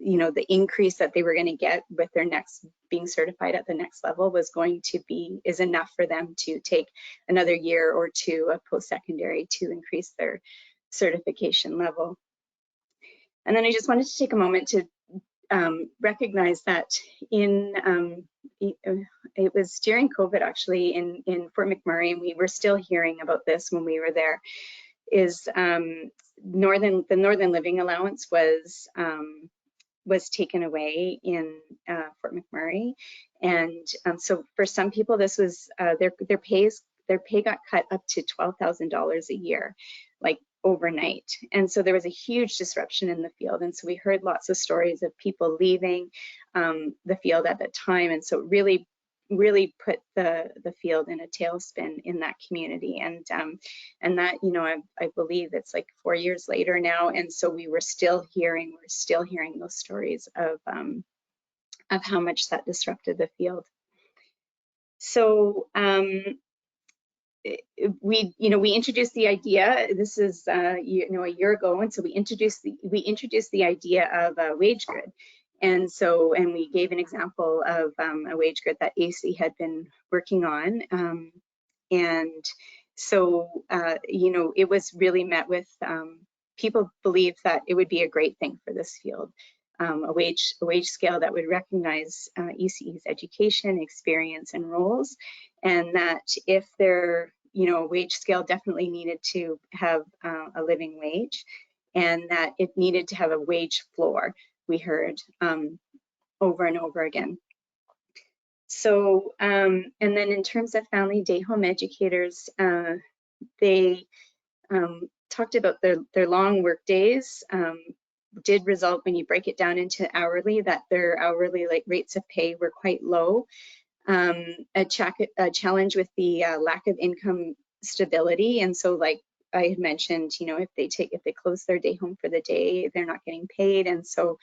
you know, the increase that they were going to get with their next being certified at the next level was going to be enough for them to take another year or two of post-secondary to increase their certification level. And then I just wanted to take a moment to recognize that in it was during COVID actually in Fort McMurray, and we were still hearing about this when we were there, is the Northern Living Allowance was taken away in Fort McMurray, and so for some people this was their pay got cut up to $12,000 a year, like overnight. And so there was a huge disruption in the field, and so we heard lots of stories of people leaving the field at that time, and so it really put the field in a tailspin in that community. And that, you know, I believe it's like 4 years later now, and so we're still hearing those stories of how much that disrupted the field. So we introduced the idea. This is you know, a year ago, and so we introduced the idea of a wage grid. And we gave an example of a wage grid that AECE had been working on. And so, you know, it was really met with, people believed that it would be a great thing for this field, a wage scale that would recognize ECE's education, experience, and roles, and that if their, you know, wage scale definitely needed to have a living wage, and that it needed to have a wage floor, we heard over and over again. So, and then in terms of family day home educators, they talked about their long work days did result, when you break it down into hourly, that their hourly rates of pay were quite low. A challenge with the lack of income stability, and so like I had mentioned, you know, if they close their day home for the day, they're not getting paid, and so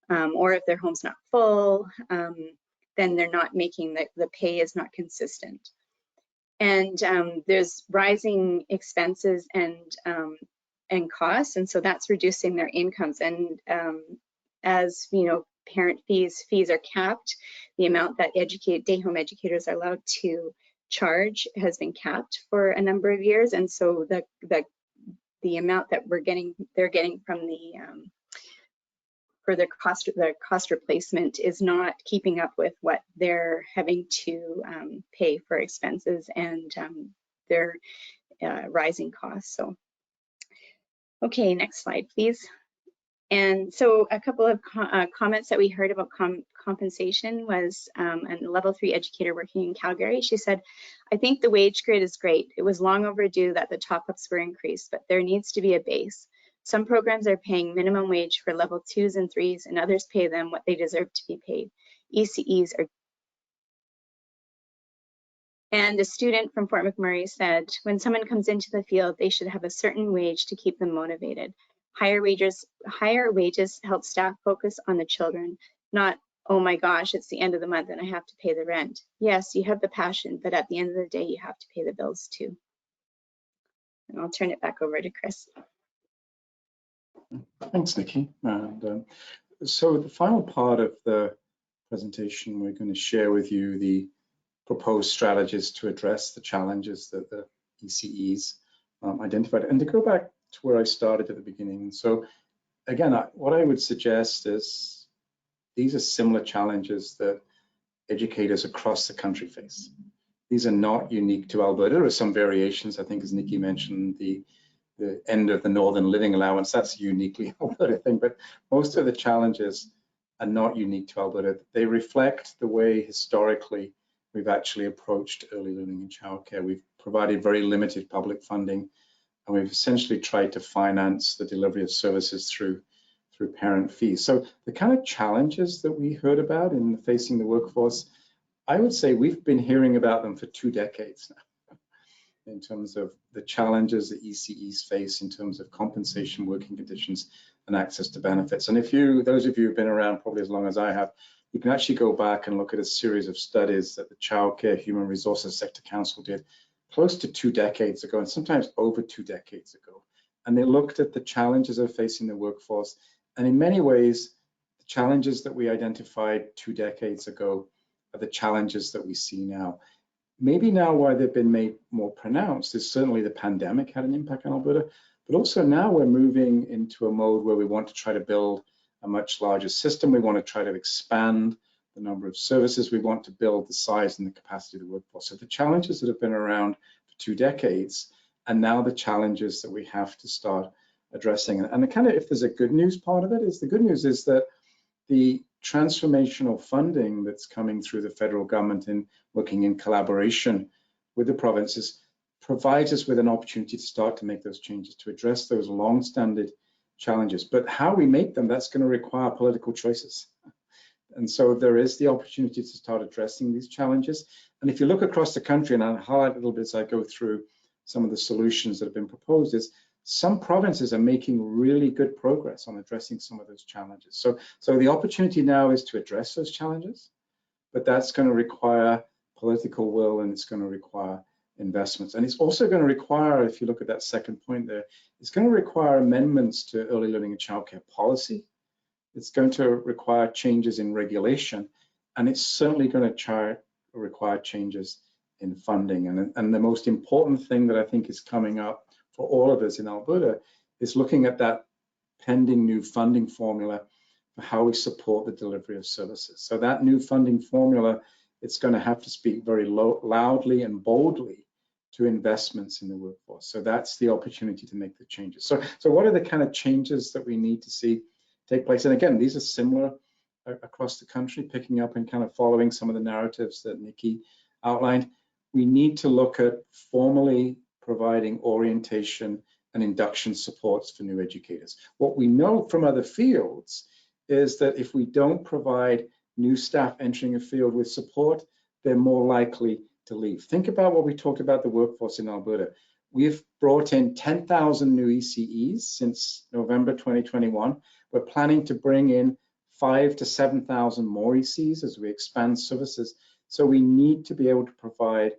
or if their home's not full, then they're not making the pay is not consistent. And there's rising expenses and costs, and so that's reducing their incomes. And as you know, parent fees are capped. The amount that day home educators are allowed to charge has been capped for a number of years, and so the amount that they're getting from the for their cost replacement is not keeping up with what they're having to pay for expenses and their rising costs. So, okay, next slide, please. And so a couple of comments that we heard about compensation was a level 3 educator working in Calgary. She said, I think the wage grid is great. It was long overdue that the top-ups were increased, but there needs to be a base. Some programs are paying minimum wage for level 2s and 3s, and others pay them what they deserve to be paid. ECEs are. And a student from Fort McMurray said, when someone comes into the field, they should have a certain wage to keep them motivated. Higher wages help staff focus on the children, not, oh my gosh, it's the end of the month and I have to pay the rent. Yes, you have the passion, but at the end of the day, you have to pay the bills too. And I'll turn it back over to Chris. Thanks, Nikki. And so the final part of the presentation, we're going to share with you the proposed strategies to address the challenges that the ECEs identified. And to go back to where I started at the beginning. So again, what I would suggest is these are similar challenges that educators across the country face. These are not unique to Alberta. There are some variations, I think, as Nikki mentioned, the the end of the Northern Living Allowance. That's a uniquely Alberta thing, but most of the challenges are not unique to Alberta. They reflect the way historically we've actually approached early learning and childcare. We've provided very limited public funding, and we've essentially tried to finance the delivery of services through parent fees. So the kind of challenges that we heard about in facing the workforce, I would say we've been hearing about them for 2 decades now, in terms of the challenges that ECEs face in terms of compensation, working conditions, and access to benefits. And those of you who've been around probably as long as I have, you can actually go back and look at a series of studies that the Childcare Human Resources Sector Council did close to 2 decades ago, and sometimes over 2 decades ago. And they looked at the challenges of facing the workforce. And in many ways, the challenges that we identified 2 decades ago are the challenges that we see now. Maybe now why they've been made more pronounced is certainly the pandemic had an impact on Alberta, but also now we're moving into a mode where we want to try to build a much larger system. We want to try to expand the number of services. We want to build the size and the capacity of the workforce. So the challenges that have been around for 2 decades are now the challenges that we have to start addressing. And the kind of, if there's a good news part of it, is the good news is that the transformational funding that's coming through the federal government and working in collaboration with the provinces provides us with an opportunity to start to make those changes, to address those long-standing challenges. But how we make them, that's going to require political choices. And so there is the opportunity to start addressing these challenges. And if you look across the country, and I'll highlight a little bit as I go through some of the solutions that have been proposed, is some provinces are making really good progress on addressing some of those challenges. So the opportunity now is to address those challenges, but that's going to require political will, and it's going to require investments. And it's also going to require, if you look at that second point there, it's going to require amendments to early learning and childcare policy. It's going to require changes in regulation, and it's certainly going to require changes in funding. And the most important thing that I think is coming up for all of us in Alberta is looking at that pending new funding formula for how we support the delivery of services. So that new funding formula, it's going to have to speak very loudly and boldly to investments in the workforce. So that's the opportunity to make the changes. So what are the kind of changes that we need to see take place? And again, these are similar across the country, picking up and kind of following some of the narratives that Nikki outlined. We need to look at formally providing orientation and induction supports for new educators. What we know from other fields is that if we don't provide new staff entering a field with support, they're more likely to leave. Think about what we talked about the workforce in Alberta. We've brought in 10,000 new ECEs since November 2021. We're planning to bring in 5,000 to 7,000 more ECEs as we expand services. So we need to be able to provide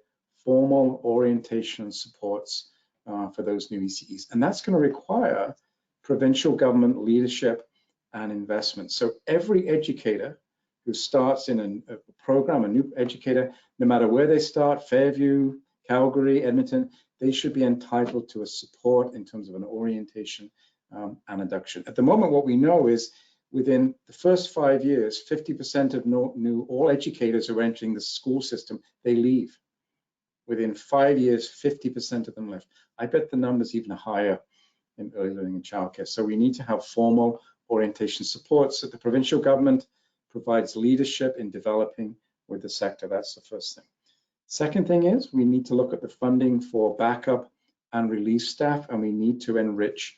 formal orientation and supports for those new ECEs. And that's going to require provincial government leadership and investment. So every educator who starts in a program, a new educator, no matter where they start, Fairview, Calgary, Edmonton, they should be entitled to a support in terms of an orientation and induction. At the moment, what we know is within the first 5 years, 50% of all educators who are entering the school system, they leave. Within 5 years, 50% of them left. I bet the number's even higher in early learning and childcare. So we need to have formal orientation supports that the provincial government provides leadership in developing with the sector. That's the first thing. Second thing is we need to look at the funding for backup and relief staff, and we need to enrich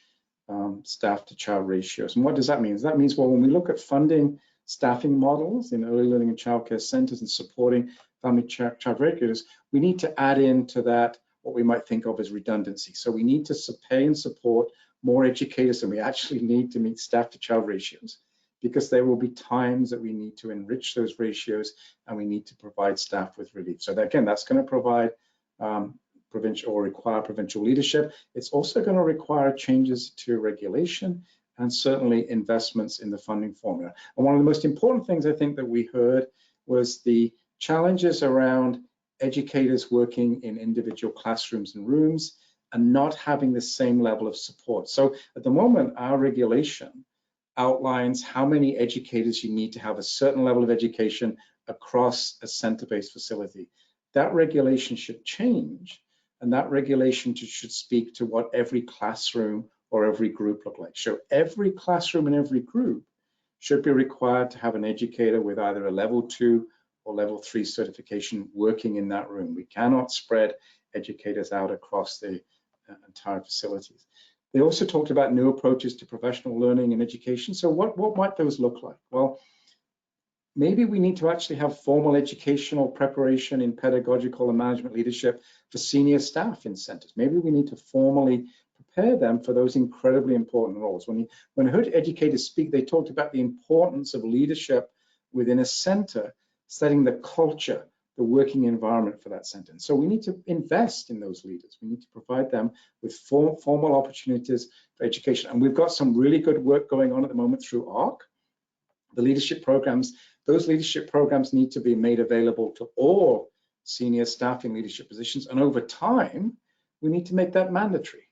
staff to child ratios. And what does that mean? That means, well, when we look at funding staffing models in early learning and childcare centers and supporting family child educators, we need to add into that what we might think of as redundancy. So we need to pay and support more educators than we actually need to meet staff to child ratios, because there will be times that we need to enrich those ratios and we need to provide staff with relief. So that, again, that's going to provide provincial or require provincial leadership. It's also going to require changes to regulation and certainly investments in the funding formula. And one of the most important things I think that we heard was the challenges around educators working in individual classrooms and rooms and not having the same level of support. So at the moment, our regulation outlines how many educators you need to have a certain level of education across a center-based facility. That regulation should change And that regulation should speak to what every classroom or every group look like. So every classroom and every group should be required to have an educator with either a level 2 or level 3 certification working in that room. We cannot spread educators out across the entire facilities. They also talked about new approaches to professional learning and education. So what might those look like? Well, maybe we need to actually have formal educational preparation in pedagogical and management leadership for senior staff in centers. Maybe we need to formally prepare them for those incredibly important roles. When I heard educators speak, they talked about the importance of leadership within a center, setting the culture, the working environment for that center. And so we need to invest in those leaders. We need to provide them with formal opportunities for education. And we've got some really good work going on at the moment through ARC. The leadership programs, those leadership programs need to be made available to all senior staff in leadership positions. And over time, we need to make that mandatory.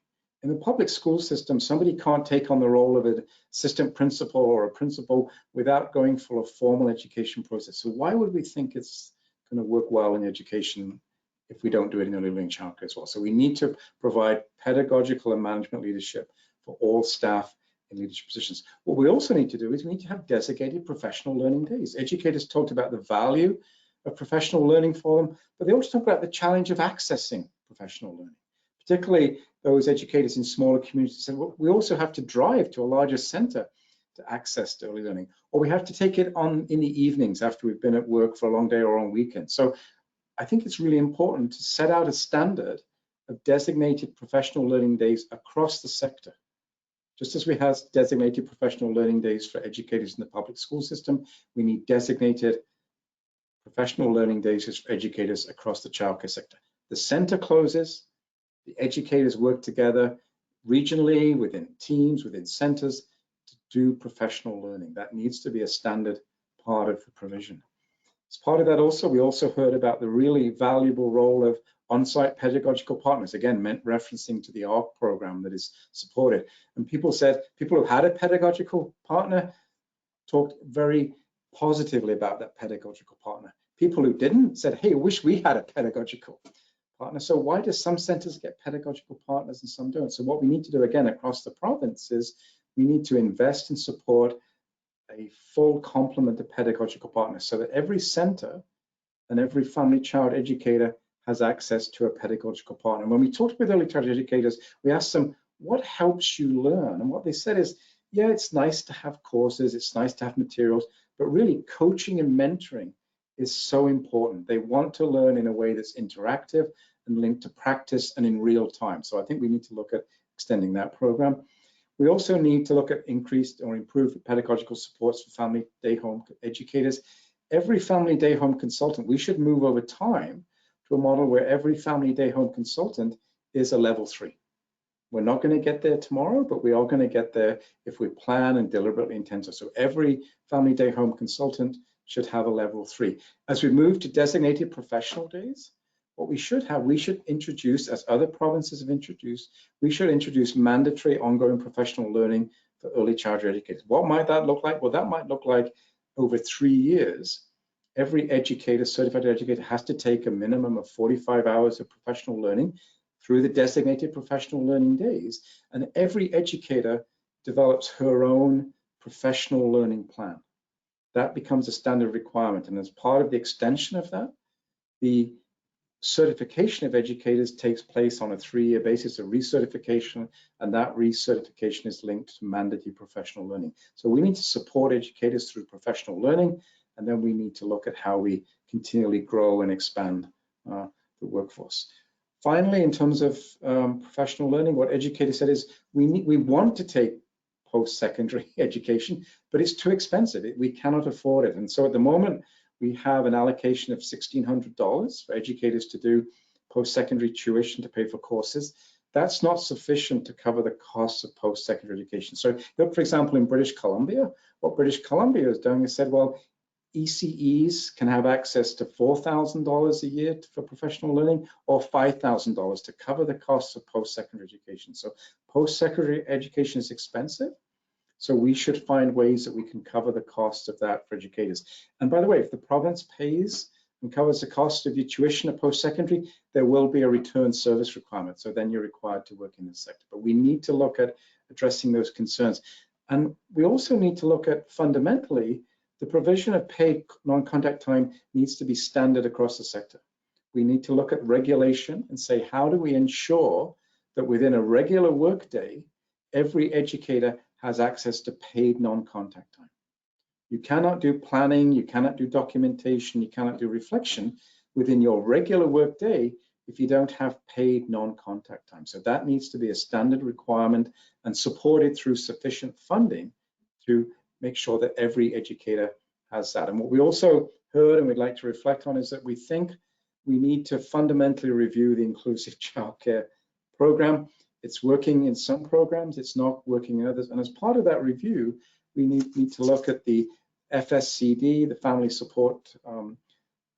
In the public school system, somebody can't take on the role of an assistant principal or a principal without going through a formal education process. So why would we think it's going to work well in education if we don't do it in early learning childcare as well? So we need to provide pedagogical and management leadership for all staff in leadership positions. What we also need to do is we need to have designated professional learning days. Educators talked about the value of professional learning for them, but they also talked about the challenge of accessing professional learning, particularly those educators in smaller communities said, well, we also have to drive to a larger center to access early learning, or we have to take it on in the evenings after we've been at work for a long day or on weekends. So I think it's really important to set out a standard of designated professional learning days across the sector. Just as we have designated professional learning days for educators in the public school system, we need designated professional learning days for educators across the childcare sector. The center closes, the educators work together regionally, within teams, within centers to do professional learning. That needs to be a standard part of the provision. As part of that also, we also heard about the really valuable role of on-site pedagogical partners, again, referencing to the ARC program that is supported. And people said, people who had a pedagogical partner talked very positively about that pedagogical partner. People who didn't said, hey, I wish we had a pedagogical partner. So why do some centers get pedagogical partners and some don't? So what we need to do again across the province is we need to invest and support a full complement of pedagogical partners so that every center and every family child educator has access to a pedagogical partner. And when we talked with early childhood educators, we asked them, what helps you learn? And what they said is, yeah, it's nice to have courses, it's nice to have materials, but really coaching and mentoring is so important. They want to learn in a way that's interactive and linked to practice and in real time. So I think we need to look at extending that program. We also need to look at increased or improved pedagogical supports for family day home educators. Every family day home consultant, we should move over time to a model where every family day home consultant is a level 3. We're not going to get there tomorrow, but we are going to get there if we plan and deliberately intend to. So every family day home consultant should have a level 3. As we move to designated professional days, what we should have, we should introduce, as other provinces have introduced, we should introduce mandatory ongoing professional learning for early childhood educators. What might that look like? Well, that might look like over 3 years, every educator, certified educator, has to take a minimum of 45 hours of professional learning through the designated professional learning days. And every educator develops her own professional learning plan. That becomes a standard requirement. And as part of the extension of that, the certification of educators takes place on a 3-year basis of recertification, and that recertification is linked to mandatory professional learning. So we need to support educators through professional learning, and then we need to look at how we continually grow and expand the workforce. Finally, in terms of professional learning, what educators said is we want to take post-secondary education, but it's too expensive. We cannot afford it. And so at the moment, we have an allocation of $1,600 for educators to do post-secondary tuition to pay for courses. That's not sufficient to cover the costs of post-secondary education. So look, for example, in British Columbia, what British Columbia is doing is said, well, ECEs can have access to $4,000 a year for professional learning or $5,000 to cover the costs of post-secondary education. So post-secondary education is expensive. So we should find ways that we can cover the cost of that for educators. And by the way, if the province pays and covers the cost of your tuition at post-secondary, there will be a return service requirement. So then you're required to work in this sector. But we need to look at addressing those concerns. And we also need to look at fundamentally, the provision of paid non-contact time needs to be standard across the sector. We need to look at regulation and say, how do we ensure that within a regular workday, every educator has access to paid non-contact time? You cannot do planning, you cannot do documentation, you cannot do reflection within your regular workday if you don't have paid non-contact time. So that needs to be a standard requirement and supported through sufficient funding to make sure that every educator has that. And what we also heard and we'd like to reflect on is that we think we need to fundamentally review the inclusive childcare program. It's working in some programs, it's not working in others. And as part of that review, we need to look at the FSCD, the Family Support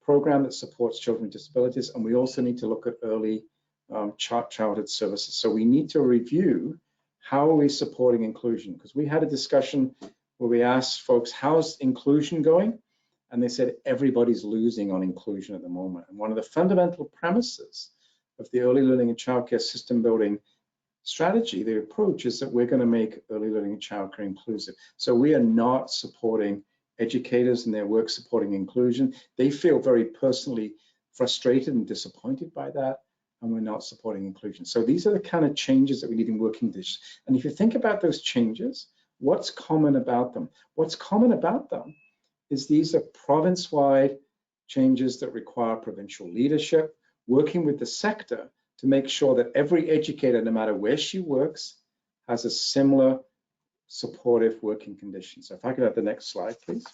Program that supports children with disabilities, and we also need to look at early childhood services. So we need to review how are we supporting inclusion, because we had a discussion where we asked folks, how's inclusion going? And they said everybody's losing on inclusion at the moment. And one of the fundamental premises of the early learning and childcare system building strategy, the approach, is that we're going to make early learning and childcare inclusive. So we are not supporting educators in their work supporting inclusion. They feel very personally frustrated and disappointed by that, and we're not supporting inclusion. So these are the kind of changes that we need in working conditions. And if you think about those changes, what's common about them? What's common about them is these are province-wide changes that require provincial leadership, working with the sector to make sure that every educator, no matter where she works, has a similar supportive working conditions. So if I could have the next slide, please.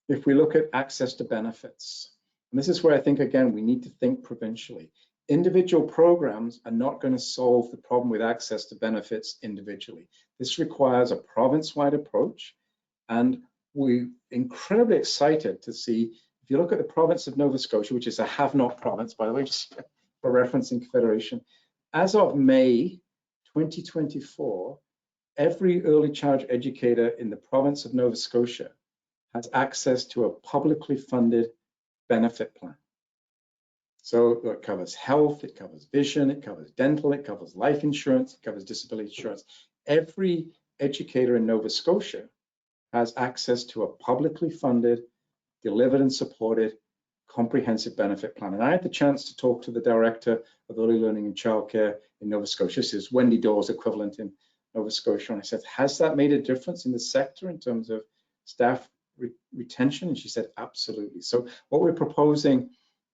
If we look at access to benefits, and this is where I think, again, we need to think provincially. Individual programs are not going to solve the problem with access to benefits individually. This requires a province-wide approach, and we're incredibly excited to see, if you look at the province of Nova Scotia, which is a have-not province, by the way, just for reference in Confederation, as of May 2024, every early childhood educator in the province of Nova Scotia has access to a publicly funded benefit plan. So it covers health, it covers vision, it covers dental, it covers life insurance, it covers disability insurance. Every educator in Nova Scotia has access to a publicly funded, delivered and supported comprehensive benefit plan. And I had the chance to talk to the director of early learning and childcare in Nova Scotia. This is Wendy Dawes equivalent in Nova Scotia. And I said, has that made a difference in the sector in terms of staff retention? And she said, absolutely. So what we're proposing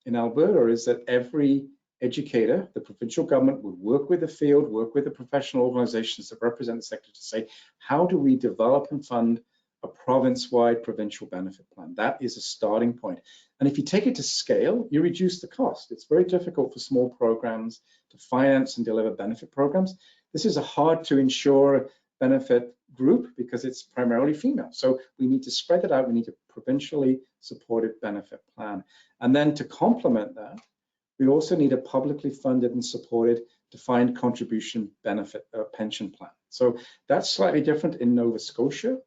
in Alberta is that every educator, the provincial government would work with the field, work with the professional organizations that represent the sector to say, how do we develop and fund a province-wide provincial benefit plan? That is a starting point. And if you take it to scale, you reduce the cost. It's very difficult for small programs to finance and deliver benefit programs. This is a hard to insure benefit group because it's primarily female. So we need to spread it out. We need a provincially supported benefit plan. And then to complement that, we also need a publicly funded and supported defined contribution benefit pension plan. So that's slightly different in Nova Scotia.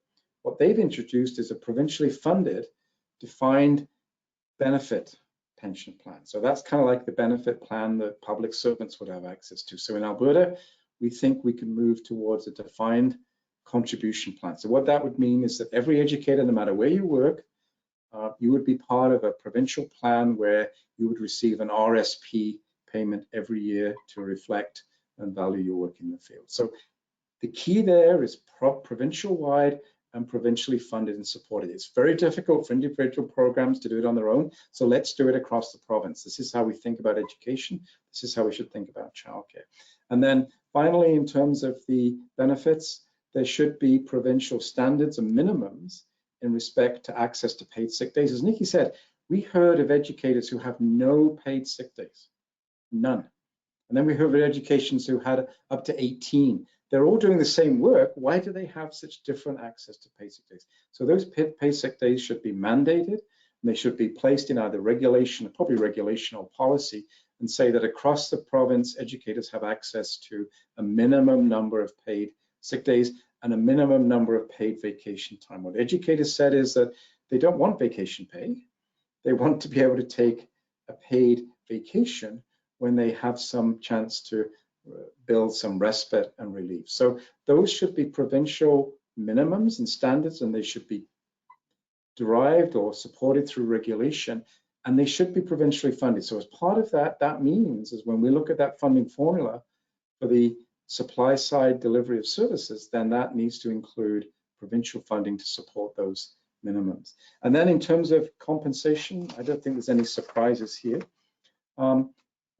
What they've introduced is a provincially funded defined benefit pension plan. So that's kind of like the benefit plan that public servants would have access to. So in Alberta, we think we can move towards a defined contribution plan. So what that would mean is that every educator, no matter where you work, you would be part of a provincial plan where you would receive an RSP payment every year to reflect and value your work in the field. So the key there is provincial-wide and provincially funded and supported. It's very difficult for individual programs to do it on their own, so let's do it across the province. This is how we think about education. This is how we should think about childcare. And then finally, in terms of the benefits, there should be provincial standards and minimums in respect to access to paid sick days. As Nikki said, we heard of educators who have no paid sick days, none. And then we heard of educations who had up to 18. They're all doing the same work. Why do they have such different access to paid sick days? So those paid sick days should be mandated, and they should be placed in either regulation, probably regulation or policy, and say that across the province, educators have access to a minimum number of paid sick days and a minimum number of paid vacation time. What educators said is that they don't want vacation pay. they want to be able to take a paid vacation when they have some chance to build some respite and relief. So those should be provincial minimums and standards, and they should be derived or supported through regulation, and they should be provincially funded. So as part of that, that means is when we look at that funding formula for the supply side delivery of services, then that needs to include provincial funding to support those minimums. And then in terms of compensation, I don't think there's any surprises here.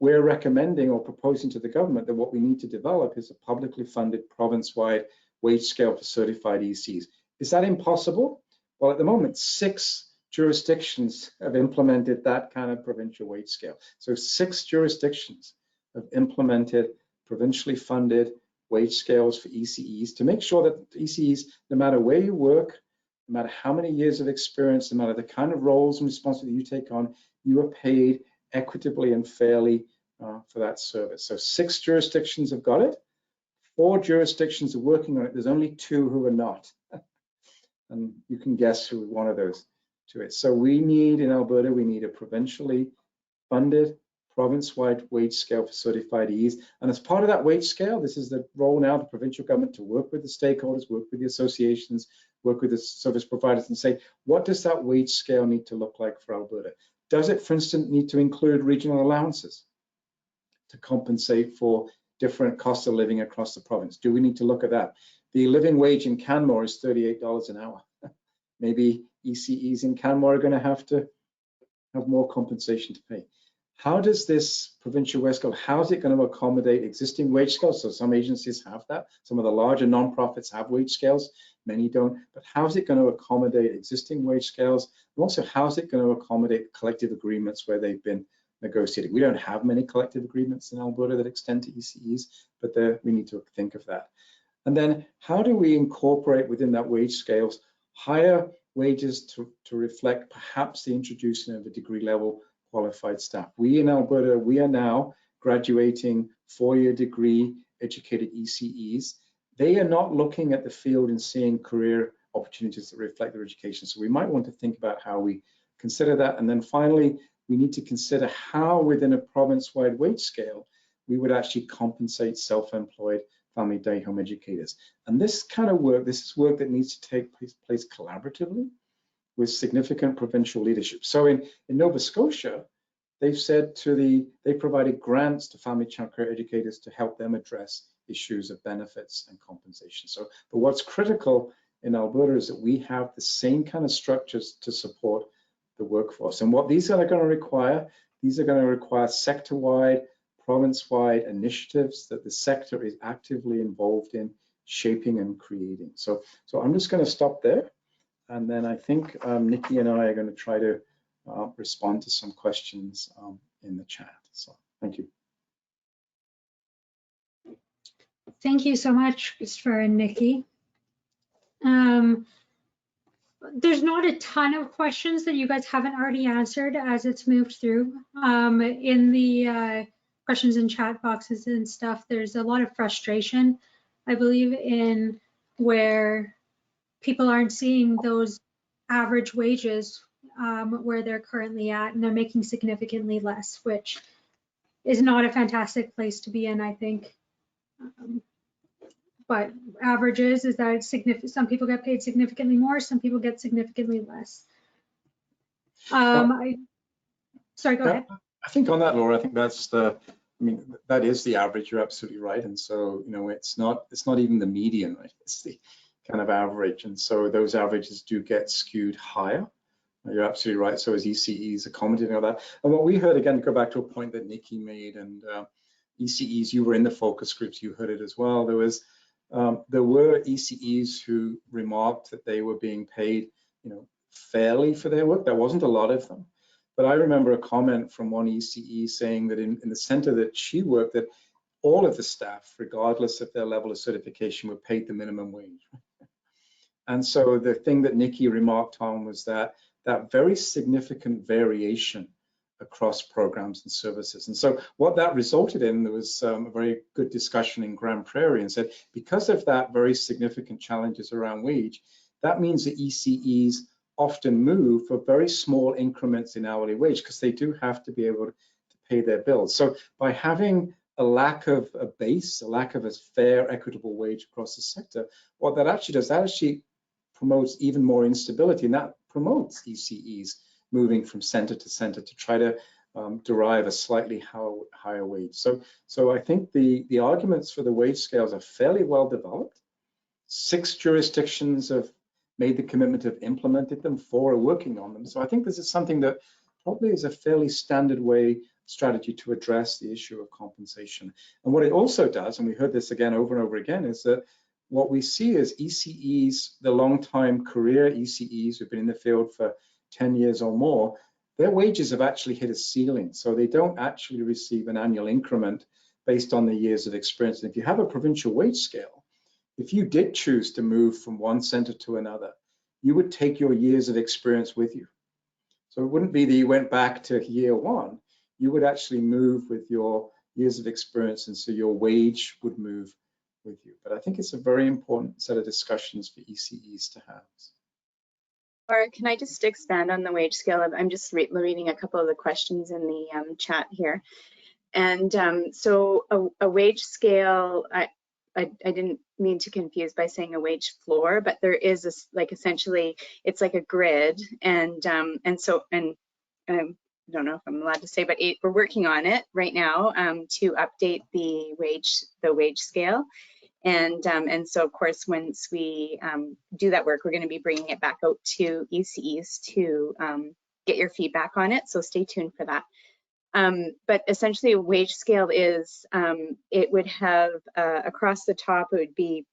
We're recommending or proposing to the government that what we need to develop is a publicly funded province-wide wage scale for certified ECs. Is that impossible? Well, at the moment, 6 jurisdictions have implemented that kind of provincial wage scale. So 6 jurisdictions have implemented provincially funded wage scales for ECEs to make sure that ECEs, no matter where you work, no matter how many years of experience, no matter the kind of roles and responsibilities you take on, you are paid equitably and fairly for that service. So 6 jurisdictions have got it. 4 jurisdictions are working on it. There's only 2 who are not. And you can guess who one of those 2 is. So we need, in Alberta, we need a provincially funded province-wide wage scale for certified EEs. And as part of that wage scale, this is the role now of the provincial government to work with the stakeholders, work with the associations, work with the service providers and say, what does that wage scale need to look like for Alberta? Does it, for instance, need to include regional allowances to compensate for different costs of living across the province? Do we need to look at that? The living wage in Canmore is $38 an hour. Maybe ECEs in Canmore are going to have more compensation to pay. How does this provincial wage scale, how is it going to accommodate existing wage scales? So some agencies have that. Some of the larger nonprofits have wage scales. Many don't. But how is it going to accommodate existing wage scales? And also, how is it going to accommodate collective agreements where they've been negotiated? We don't have many collective agreements in Alberta that extend to ECEs, but we need to think of that. And then how do we incorporate within that wage scales higher wages to reflect perhaps the introduction of a degree level qualified staff? We in Alberta, we are now graduating 4-year degree educated ECEs. They are not looking at the field and seeing career opportunities that reflect their education. So we might want to think about how we consider that. And then finally, we need to consider how within a province-wide wage scale, we would actually compensate self-employed family day home educators. And this kind of work, this is work that needs to take place collaboratively with significant provincial leadership. So in Nova Scotia, they've said they provided grants to family childcare educators to help them address issues of benefits and compensation. So, but what's critical in Alberta is that we have the same kind of structures to support the workforce. And what these are going to require, these are going to require sector-wide, province-wide initiatives that the sector is actively involved in shaping and creating. So I'm just going to stop there. And then I think Nikki and I are going to try to respond to some questions in the chat. So thank you. Thank you so much, Christopher and Nikki. There's not a ton of questions that you guys haven't already answered as it's moved through. In the questions and chat boxes and stuff, there's a lot of frustration, I believe, in where people aren't seeing those average wages where they're currently at, and they're making significantly less, which is not a fantastic place to be in, I think. But averages is that it's significant. Some people get paid significantly more, some people get significantly less. Sorry, go ahead. I think on that, Laura, I think that's that is the average. You're absolutely right. And so, it's not even the median, right? It's the kind of average. And so those averages do get skewed higher. You're absolutely right. So as ECEs accommodating all that. And what we heard, again, to go back to a point that Nikki made, and ECEs, you were in the focus groups, you heard it as well. There were ECEs who remarked that they were being paid, fairly for their work. There wasn't a lot of them. But I remember a comment from one ECE saying that in the center that she worked, that all of the staff, regardless of their level of certification, were paid the minimum wage. And so the thing that Nikki remarked on was that very significant variation across programs and services. And so what that resulted in, there was a very good discussion in Grand Prairie, and said, because of that very significant challenges around wage, that means that ECEs often move for very small increments in hourly wage because they do have to be able to pay their bills. So by having a lack of a base, a lack of a fair, equitable wage across the sector, what that actually does, that actually promotes even more instability, and that promotes ECEs moving from center to center to try to derive a slightly higher wage. So I think the arguments for the wage scales are fairly well developed. 6 jurisdictions have made the commitment, have implemented them, 4 are working on them. So I think this is something that probably is a fairly standard way strategy to address the issue of compensation. And what it also does, and we heard this again over and over again, is that what we see is ECEs, the long-time career ECEs who've been in the field for 10 years or more, their wages have actually hit a ceiling. So they don't actually receive an annual increment based on the years of experience. And if you have a provincial wage scale, if you did choose to move from one center to another, you would take your years of experience with you. So it wouldn't be that you went back to year 1. You would actually move with your years of experience, and so your wage would move with you. But I think it's a very important set of discussions for ECEs to have. Or can I just expand on the wage scale? I'm just reading a couple of the questions in the chat here. And so a wage scale, I didn't mean to confuse by saying a wage floor, but there is this, like, essentially it's like a grid, and I don't know if I'm allowed to say, but we're working on it right now to update the wage scale. And so, of course, once we do that work, we're going to be bringing it back out to ECEs to get your feedback on it. So stay tuned for that. But essentially, a wage scale is, it would have across the top, it would be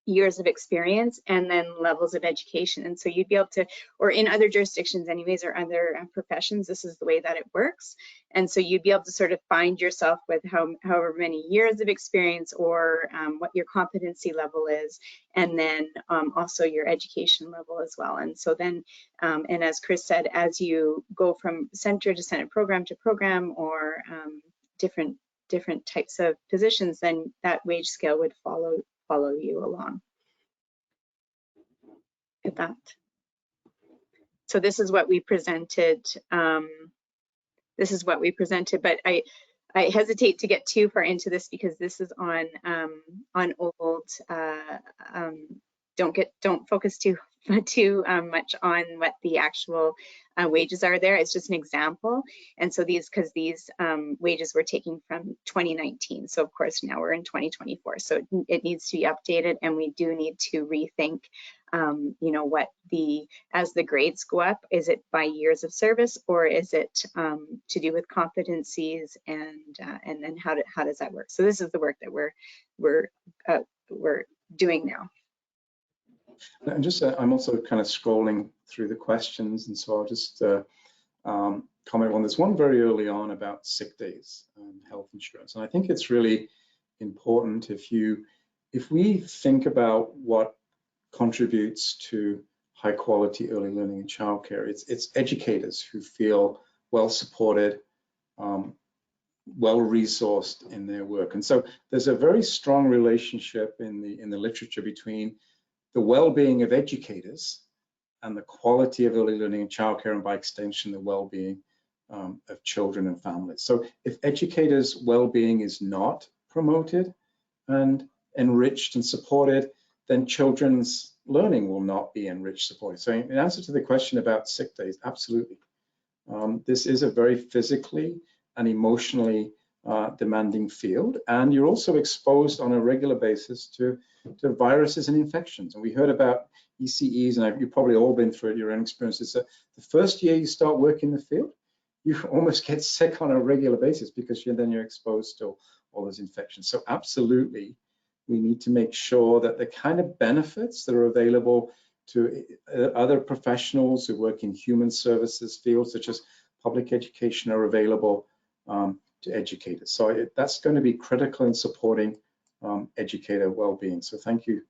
years of experience and then levels of education. And so you'd be able to, or in other jurisdictions anyways, or other professions, this is the way that it works. And so you'd be able to sort of find yourself with however many years of experience, or what your competency level is, and then also your education level as well. And so then, and as Chris said, as you go from center to center, program to program, or different types of positions, then that wage scale would follow you along at that. So this is what we presented. This is what we presented, but I hesitate to get too far into this because this is on old. Don't focus too much on what the actual wages are there. It's just an example. And so because these wages were taken from 2019. So of course now we're in 2024. So it needs to be updated, and we do need to rethink, you know, what as the grades go up, is it by years of service, or is it to do with competencies, and then how does that work? So this is the work that we're doing now. And just, I'm also kind of scrolling through the questions, and so I'll just comment on this one very early on about sick days and health insurance. And I think it's really important if we think about what contributes to high quality early learning and childcare, it's educators who feel well supported, well resourced in their work. And so there's a very strong relationship in the literature between the well-being of educators and the quality of early learning and childcare, and by extension, the well-being of children and families. So if educators' well-being is not promoted and enriched and supported, then children's learning will not be enriched, supported. So in answer to the question about sick days, absolutely. This is a very physically and emotionally demanding field, and you're also exposed on a regular basis to viruses and infections. And we heard about ECEs, and you've probably all been through it, your own experiences, that the first year you start working in the field, you almost get sick on a regular basis because then you're exposed to all those infections. So absolutely, we need to make sure that the kind of benefits that are available to other professionals who work in human services fields, such as public education, are available to educators. So that's going to be critical in supporting educator well-being. So thank you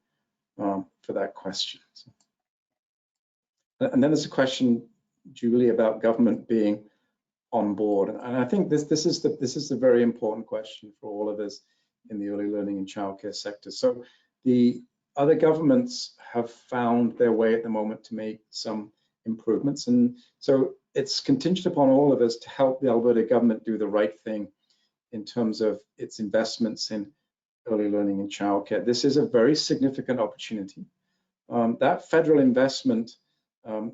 for that question. And then there's a question, Julie, about government being on board. And I think this is the very important question for all of us in the early learning and childcare sector. So the other governments have found their way at the moment to make some improvements. And so it's contingent upon all of us to help the Alberta government do the right thing in terms of its investments in early learning and childcare. This is a very significant opportunity. That federal investment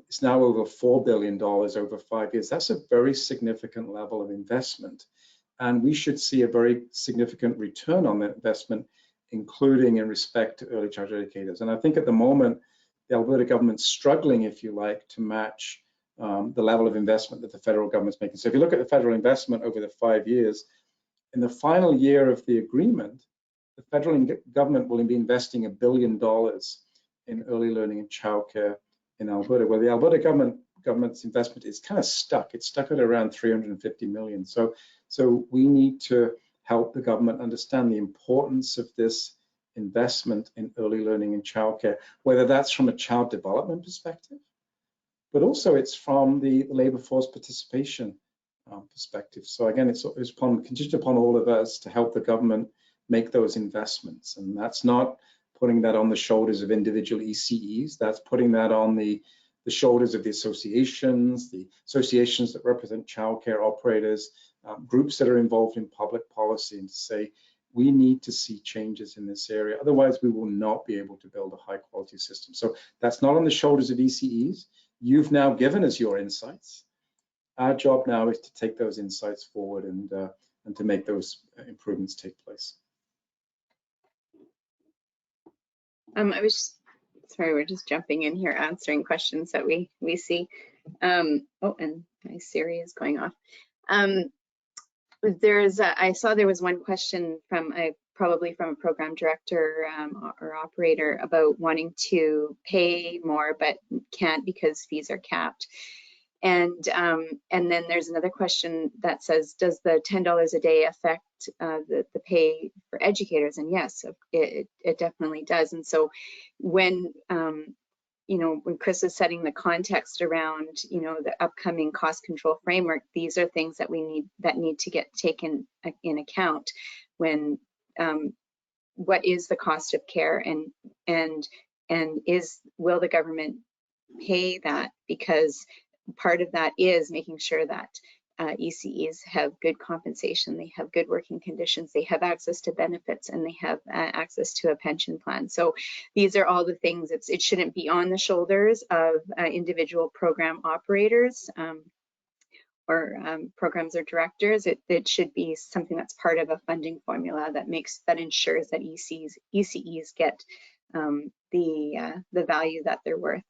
is now over $4 billion over 5 years. That's a very significant level of investment. And we should see a very significant return on that investment, including in respect to early childhood educators. And I think at the moment, the Alberta government's struggling, if you like, to match the level of investment that the federal government's making. So if you look at the federal investment over the 5 years, in the final year of the agreement, the federal government will be investing $1 billion in early learning and childcare in Alberta, where the Alberta government's investment is kind of stuck. It's stuck at around $350 million. So we need to help the government understand the importance of this investment in early learning and childcare, whether that's from a child development perspective, but also it's from the labor force participation perspective. So again, it's contingent upon all of us to help the government make those investments. And that's not putting that on the shoulders of individual ECEs, that's putting that on the shoulders of the associations that represent childcare operators, groups that are involved in public policy, and to say, we need to see changes in this area. Otherwise, we will not be able to build a high quality system. So that's not on the shoulders of ECEs. You've now given us your insights. Our job now is to take those insights forward and to make those improvements take place. Sorry, we're just jumping in here answering questions that we see. Oh, and my Siri is going off. I saw there was one question from probably from a program director or operator about wanting to pay more but can't because fees are capped. And then there's another question that says, does the $10 a day affect the pay for educators? And yes, it definitely does. And so when when Chris is setting the context around the upcoming cost control framework, these are things that need to get taken in account when what is the cost of care, and will the government pay that? Because part of that is making sure that ECEs have good compensation, they have good working conditions, they have access to benefits, and they have access to a pension plan. So these are all the things. It shouldn't be on the shoulders of individual program operators or programs or directors. It should be something that's part of a funding formula that ensures that ECEs get the value that they're worth.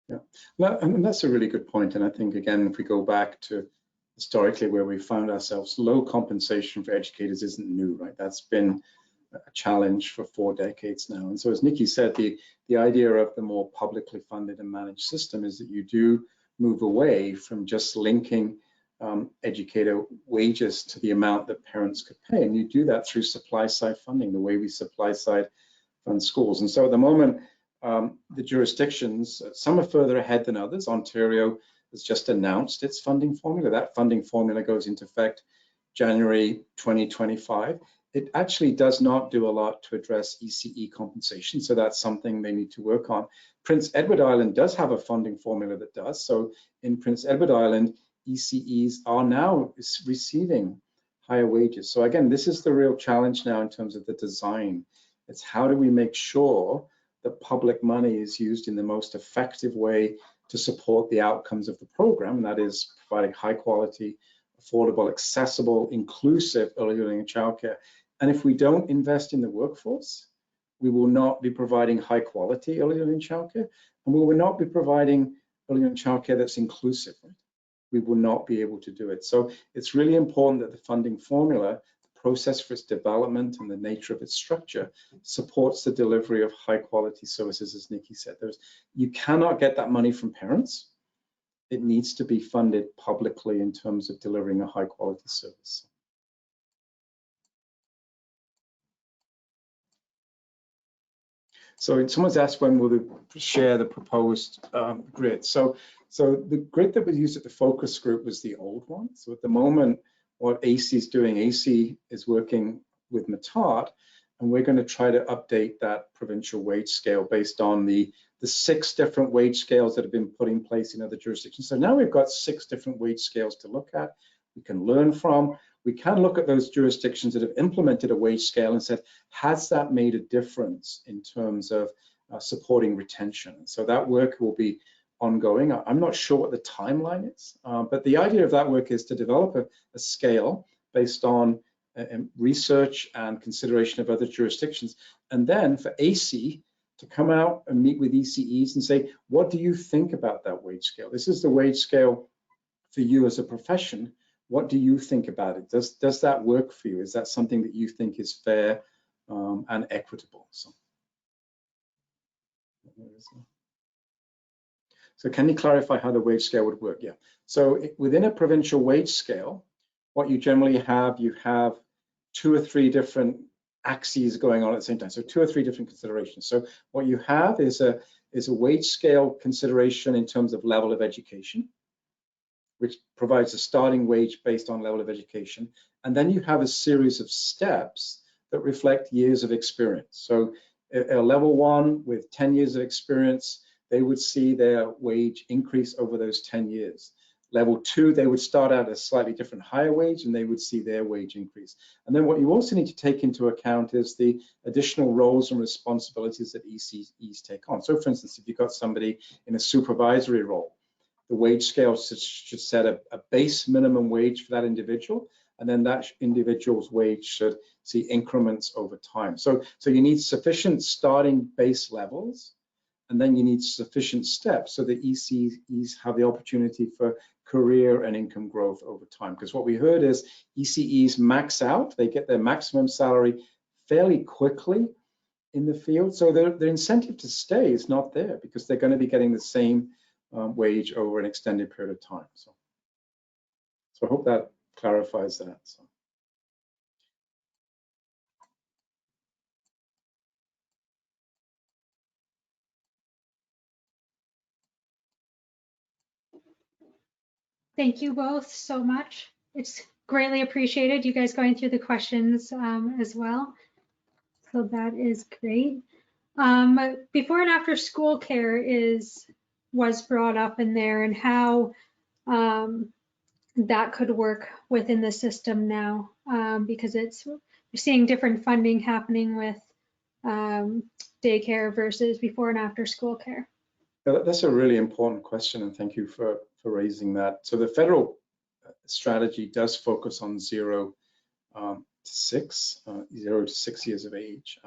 Yeah, well, and that's a really good point. And I think, again, if we go back to historically where we found ourselves, low compensation for educators isn't new, right? That's been a challenge for 4 decades now. And so as Nikki said, the idea of the more publicly funded and managed system is that you do move away from just linking educator wages to the amount that parents could pay. And you do that through supply side funding, the way we supply side fund schools. And so at the moment, the jurisdictions, some are further ahead than others. Ontario has just announced its funding formula. That funding formula goes into effect January 2025. It actually does not do a lot to address ECE compensation, so that's something they need to work on. Prince Edward Island does have a funding formula that does. So in Prince Edward Island, ECEs are now receiving higher wages. So again, this is the real challenge now in terms of the design. It's how do we make sure that public money is used in the most effective way to support the outcomes of the program, and that is providing high quality, affordable, accessible, inclusive early learning and childcare. And if we don't invest in the workforce, we will not be providing high quality early learning and childcare, and we will not be providing early learning and childcare that's inclusive. Right? We will not be able to do it. So it's really important that the funding formula, the process for its development and the nature of its structure supports the delivery of high quality services, as Nikki said. You cannot get that money from parents. It needs to be funded publicly in terms of delivering a high quality service. So someone's asked when will they share the proposed grid. So the grid that was used at the focus group was the old one. So at the moment, what AECE is doing, AECE is working with Muttart, and we're going to try to update that provincial wage scale based on the the 6 different wage scales that have been put in place in other jurisdictions. So now we've got 6 different wage scales to look at, we can learn from. We can look at those jurisdictions that have implemented a wage scale and said, has that made a difference in terms of supporting retention? So that work will be ongoing. I'm not sure what the timeline is, but the idea of that work is to develop a scale based on research and consideration of other jurisdictions, and then for AECE to come out and meet with ECEs and say, what do you think about that wage scale? This is the wage scale for you as a profession. What do you think about it? Does that work for you? Is that something that you think is fair and equitable? So can you clarify how the wage scale would work? Yeah. So within a provincial wage scale, what you generally have, you have 2 or 3 different axes going on at the same time. So 2 or 3 different considerations. So what you have is a wage scale consideration in terms of level of education, which provides a starting wage based on level of education. And then you have a series of steps that reflect years of experience. So a level 1 with 10 years of experience, they would see their wage increase over those 10 years. Level 2, they would start out at a slightly different higher wage and they would see their wage increase. And then what you also need to take into account is the additional roles and responsibilities that ECEs take on. So for instance, if you've got somebody in a supervisory role, the wage scale should set a base minimum wage for that individual, and then that individual's wage should see increments over time. So you need sufficient starting base levels, and then you need sufficient steps so that ECEs have the opportunity for career and income growth over time. Because what we heard is ECEs max out, they get their maximum salary fairly quickly in the field. So the incentive to stay is not there because they're going to be getting the same wage over an extended period of time. So I hope that clarifies that. So. Thank you both so much. It's greatly appreciated, you guys going through the questions as well. So that is great. Before and after school care was brought up in there, and how that could work within the system now, because we're seeing different funding happening with daycare versus before and after school care. That's a really important question, and thank you for raising that. So the federal strategy does focus on 0 to 6 years of age.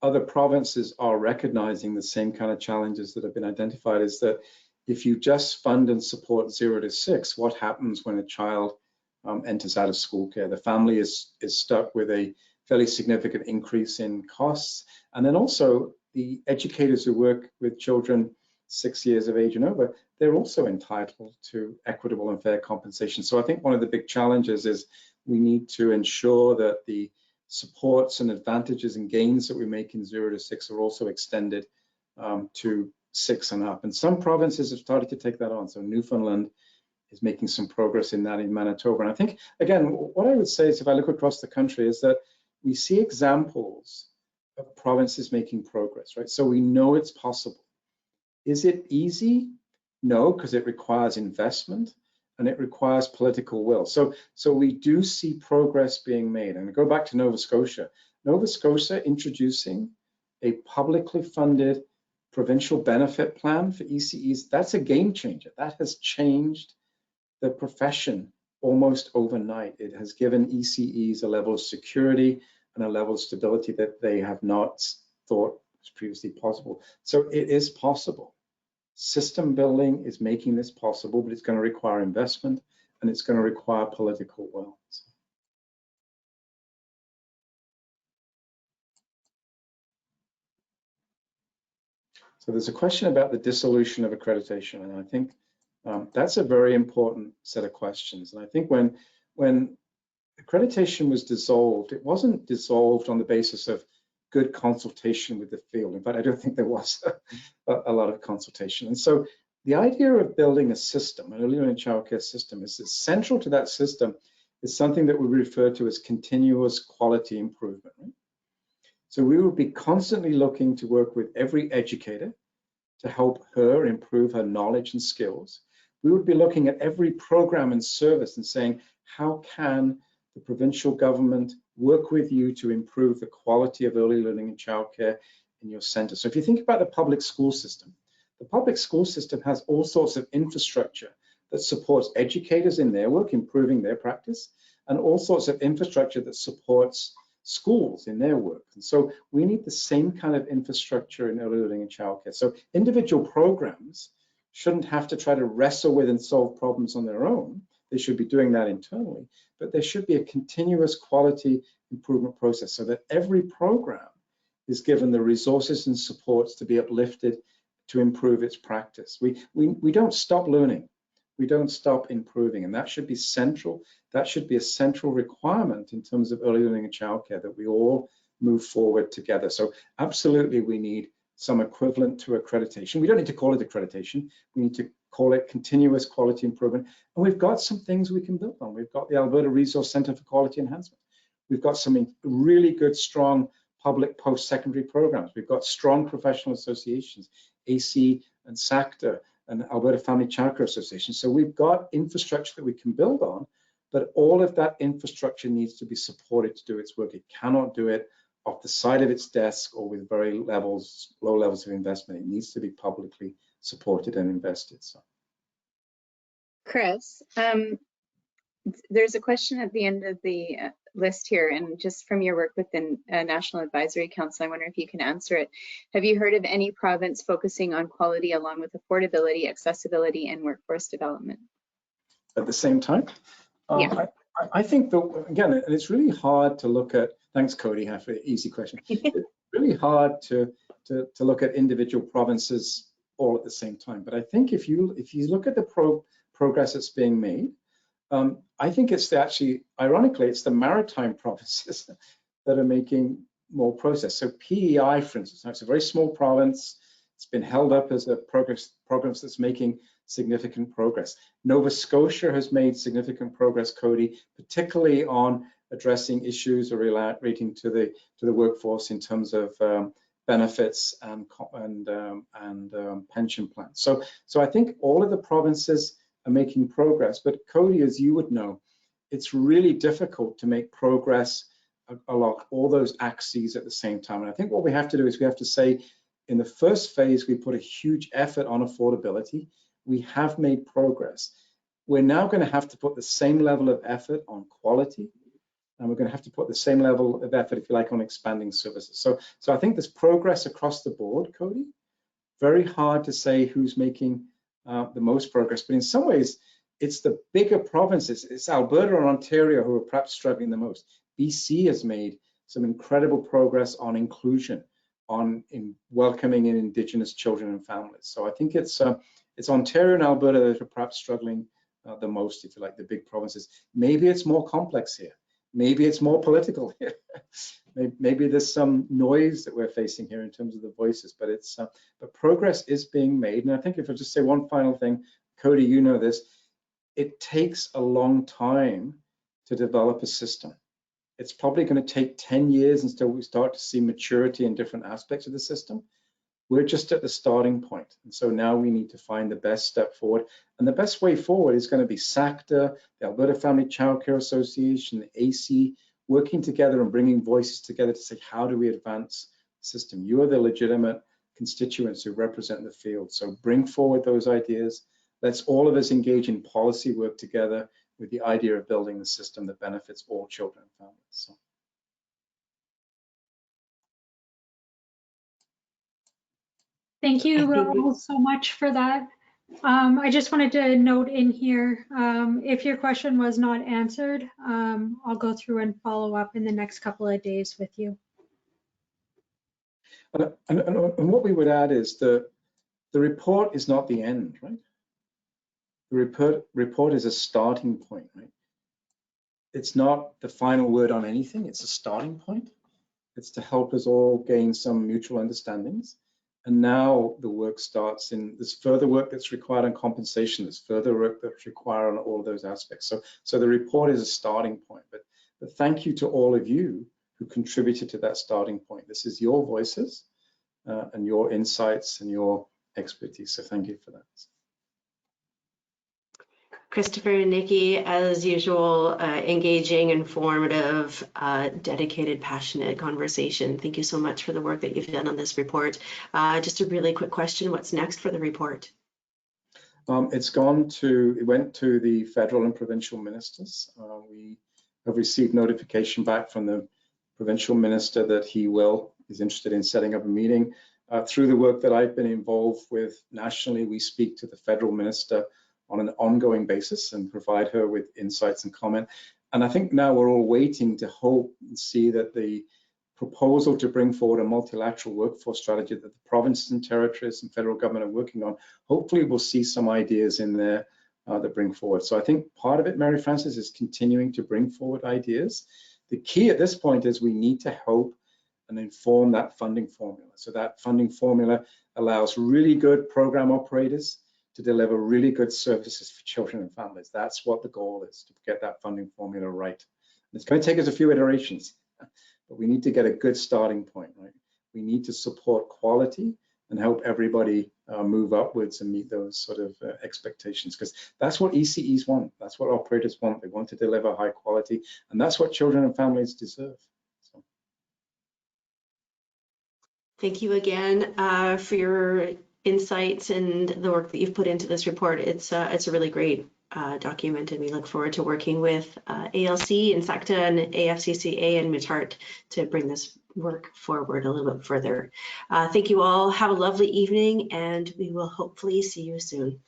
Other provinces are recognizing the same kind of challenges that have been identified, is that if you just fund and support 0 to 6, what happens when a child enters out of school care? The family is stuck with a fairly significant increase in costs. And then also the educators who work with children 6 years of age and over, they're also entitled to equitable and fair compensation. So I think one of the big challenges is we need to ensure that the supports and advantages and gains that we make in 0 to 6 are also extended to 6 and up. And some provinces have started to take that on. So Newfoundland is making some progress in that, in Manitoba. And I think, again, what I would say is, if I look across the country, is that we see examples of provinces making progress, right? So we know it's possible. Is it easy? No, because it requires investment and it requires political will. So we do see progress being made. And I go back to Nova Scotia. Nova Scotia introducing a publicly funded provincial benefit plan for ECEs, that's a game changer. That has changed the profession almost overnight. It has given ECEs a level of security and a level of stability that they have not thought was previously possible. So it is possible. System building is making this possible, but it's going to require investment and it's going to require political will. So there's a question about the dissolution of accreditation, and I think that's a very important set of questions. And I think when accreditation was dissolved, it wasn't dissolved on the basis of good consultation with the field. In fact, I don't think there was a lot of consultation. And so the idea of building a system, an early learning childcare system, is that central to that system is something that we refer to as continuous quality improvement. Right? So we will be constantly looking to work with every educator to help her improve her knowledge and skills, we would be looking at every program and service and saying, how can the provincial government work with you to improve the quality of early learning and childcare in your center? So if you think about the public school system has all sorts of infrastructure that supports educators in their work, improving their practice, and all sorts of infrastructure that supports schools in their work. And so we need the same kind of infrastructure in early learning and childcare. So individual programs shouldn't have to try to wrestle with and solve problems on their own. They should be doing that internally, but there should be a continuous quality improvement process so that every program is given the resources and supports to be uplifted to improve its practice. We don't stop learning. We don't stop improving, and that should be central. That should be a central requirement in terms of early learning and childcare, that we all move forward together. So absolutely, we need some equivalent to accreditation. We don't need to call it accreditation. We need to call it continuous quality improvement. And we've got some things we can build on. We've got the Alberta Resource Centre for Quality Enhancement. We've got some really good, strong public post-secondary programs. We've got strong professional associations, AECEA and SACTA, and Alberta Family Childcare Association. So we've got infrastructure that we can build on, but all of that infrastructure needs to be supported to do its work. It cannot do it off the side of its desk or with very low levels of investment. It needs to be publicly supported and invested. So, Chris, there's a question at the end of the list here, and just from your work within National Advisory Council, I wonder if you can answer it. Have you heard of any province focusing on quality along with affordability, accessibility, and workforce development? At the same time? Yeah. I think that, again, and it's really hard to look at, thanks Cody, for an easy question. It's really hard to look at individual provinces all at the same time. But I think if you look at the progress that's being made, I think it's actually, ironically, it's the maritime provinces that are making more progress. So PEI, for instance, it's a very small province. It's been held up as a program that's making significant progress. Nova Scotia has made significant progress, Cody, particularly on addressing issues relating to the workforce in terms of benefits and pension plans. So I think all of the provinces are making progress, but Cody, as you would know, it's really difficult to make progress along all those axes at the same time. And I think what we have to do is we have to say, in the first phase, we put a huge effort on affordability. We have made progress. We're now going to have to put the same level of effort on quality, and we're going to have to put the same level of effort, if you like, on expanding services. So I think there's progress across the board, Cody. Very hard to say who's making the most progress, but in some ways, it's the bigger provinces. It's Alberta and Ontario who are perhaps struggling the most. BC has made some incredible progress on inclusion, in welcoming in Indigenous children and families. So I think it's Ontario and Alberta that are perhaps struggling the most, if you like, the big provinces. Maybe it's more complex here. Maybe it's more political here. Maybe there's some noise that we're facing here in terms of the voices, but but progress is being made. And I think if I just say one final thing, Cody, you know this, it takes a long time to develop a system. It's probably going to take 10 years until we start to see maturity in different aspects of the system. We're just at the starting point. And so now we need to find the best step forward. And the best way forward is going to be SACTA, the Alberta Family Childcare Association, the AECEA, working together and bringing voices together to say, how do we advance the system? You are the legitimate constituents who represent the field. So bring forward those ideas. Let's all of us engage in policy work together with the idea of building a system that benefits all children and families. So. Thank you all so much for that. I just wanted to note in here, if your question was not answered, I'll go through and follow up in the next couple of days with you. And what we would add is the report is not the end, right? The report is a starting point, right? It's not the final word on anything, it's a starting point. It's to help us all gain some mutual understandings. And now the work starts there's further work that's required on compensation, there's further work that's required on all of those aspects. So the report is a starting point, but thank you to all of you who contributed to that starting point. This is your voices and your insights and your expertise. So thank you for that. Christopher and Nikki, as usual, engaging, informative, dedicated, passionate conversation. Thank you so much for the work that you've done on this report. Just a really quick question, what's next for the report? It went to the federal and provincial ministers. We have received notification back from the provincial minister that he is interested in setting up a meeting. Through the work that I've been involved with nationally, we speak to the federal minister on an ongoing basis and provide her with insights and comment. And I think now we're all waiting to hope and see that the proposal to bring forward a multilateral workforce strategy that the provinces and territories and federal government are working on, hopefully we'll see some ideas in there that bring forward. So I think part of it, Mary Frances, is continuing to bring forward ideas. The key at this point is we need to hope and inform that funding formula. So that funding formula allows really good program operators to deliver really good services for children and families. That's what the goal is, to get that funding formula right. And it's going to take us a few iterations, but we need to get a good starting point, right? We need to support quality and help everybody move upwards and meet those sort of expectations, because that's what ECEs want. That's what operators want. They want to deliver high quality, and that's what children and families deserve. So. Thank you again for your insights and the work that you've put into this report. It's a really great document, and we look forward to working with ALC, INSACTA, and AFCCA and Muttart to bring this work forward a little bit further. Thank you all. Have a lovely evening, and we will hopefully see you soon.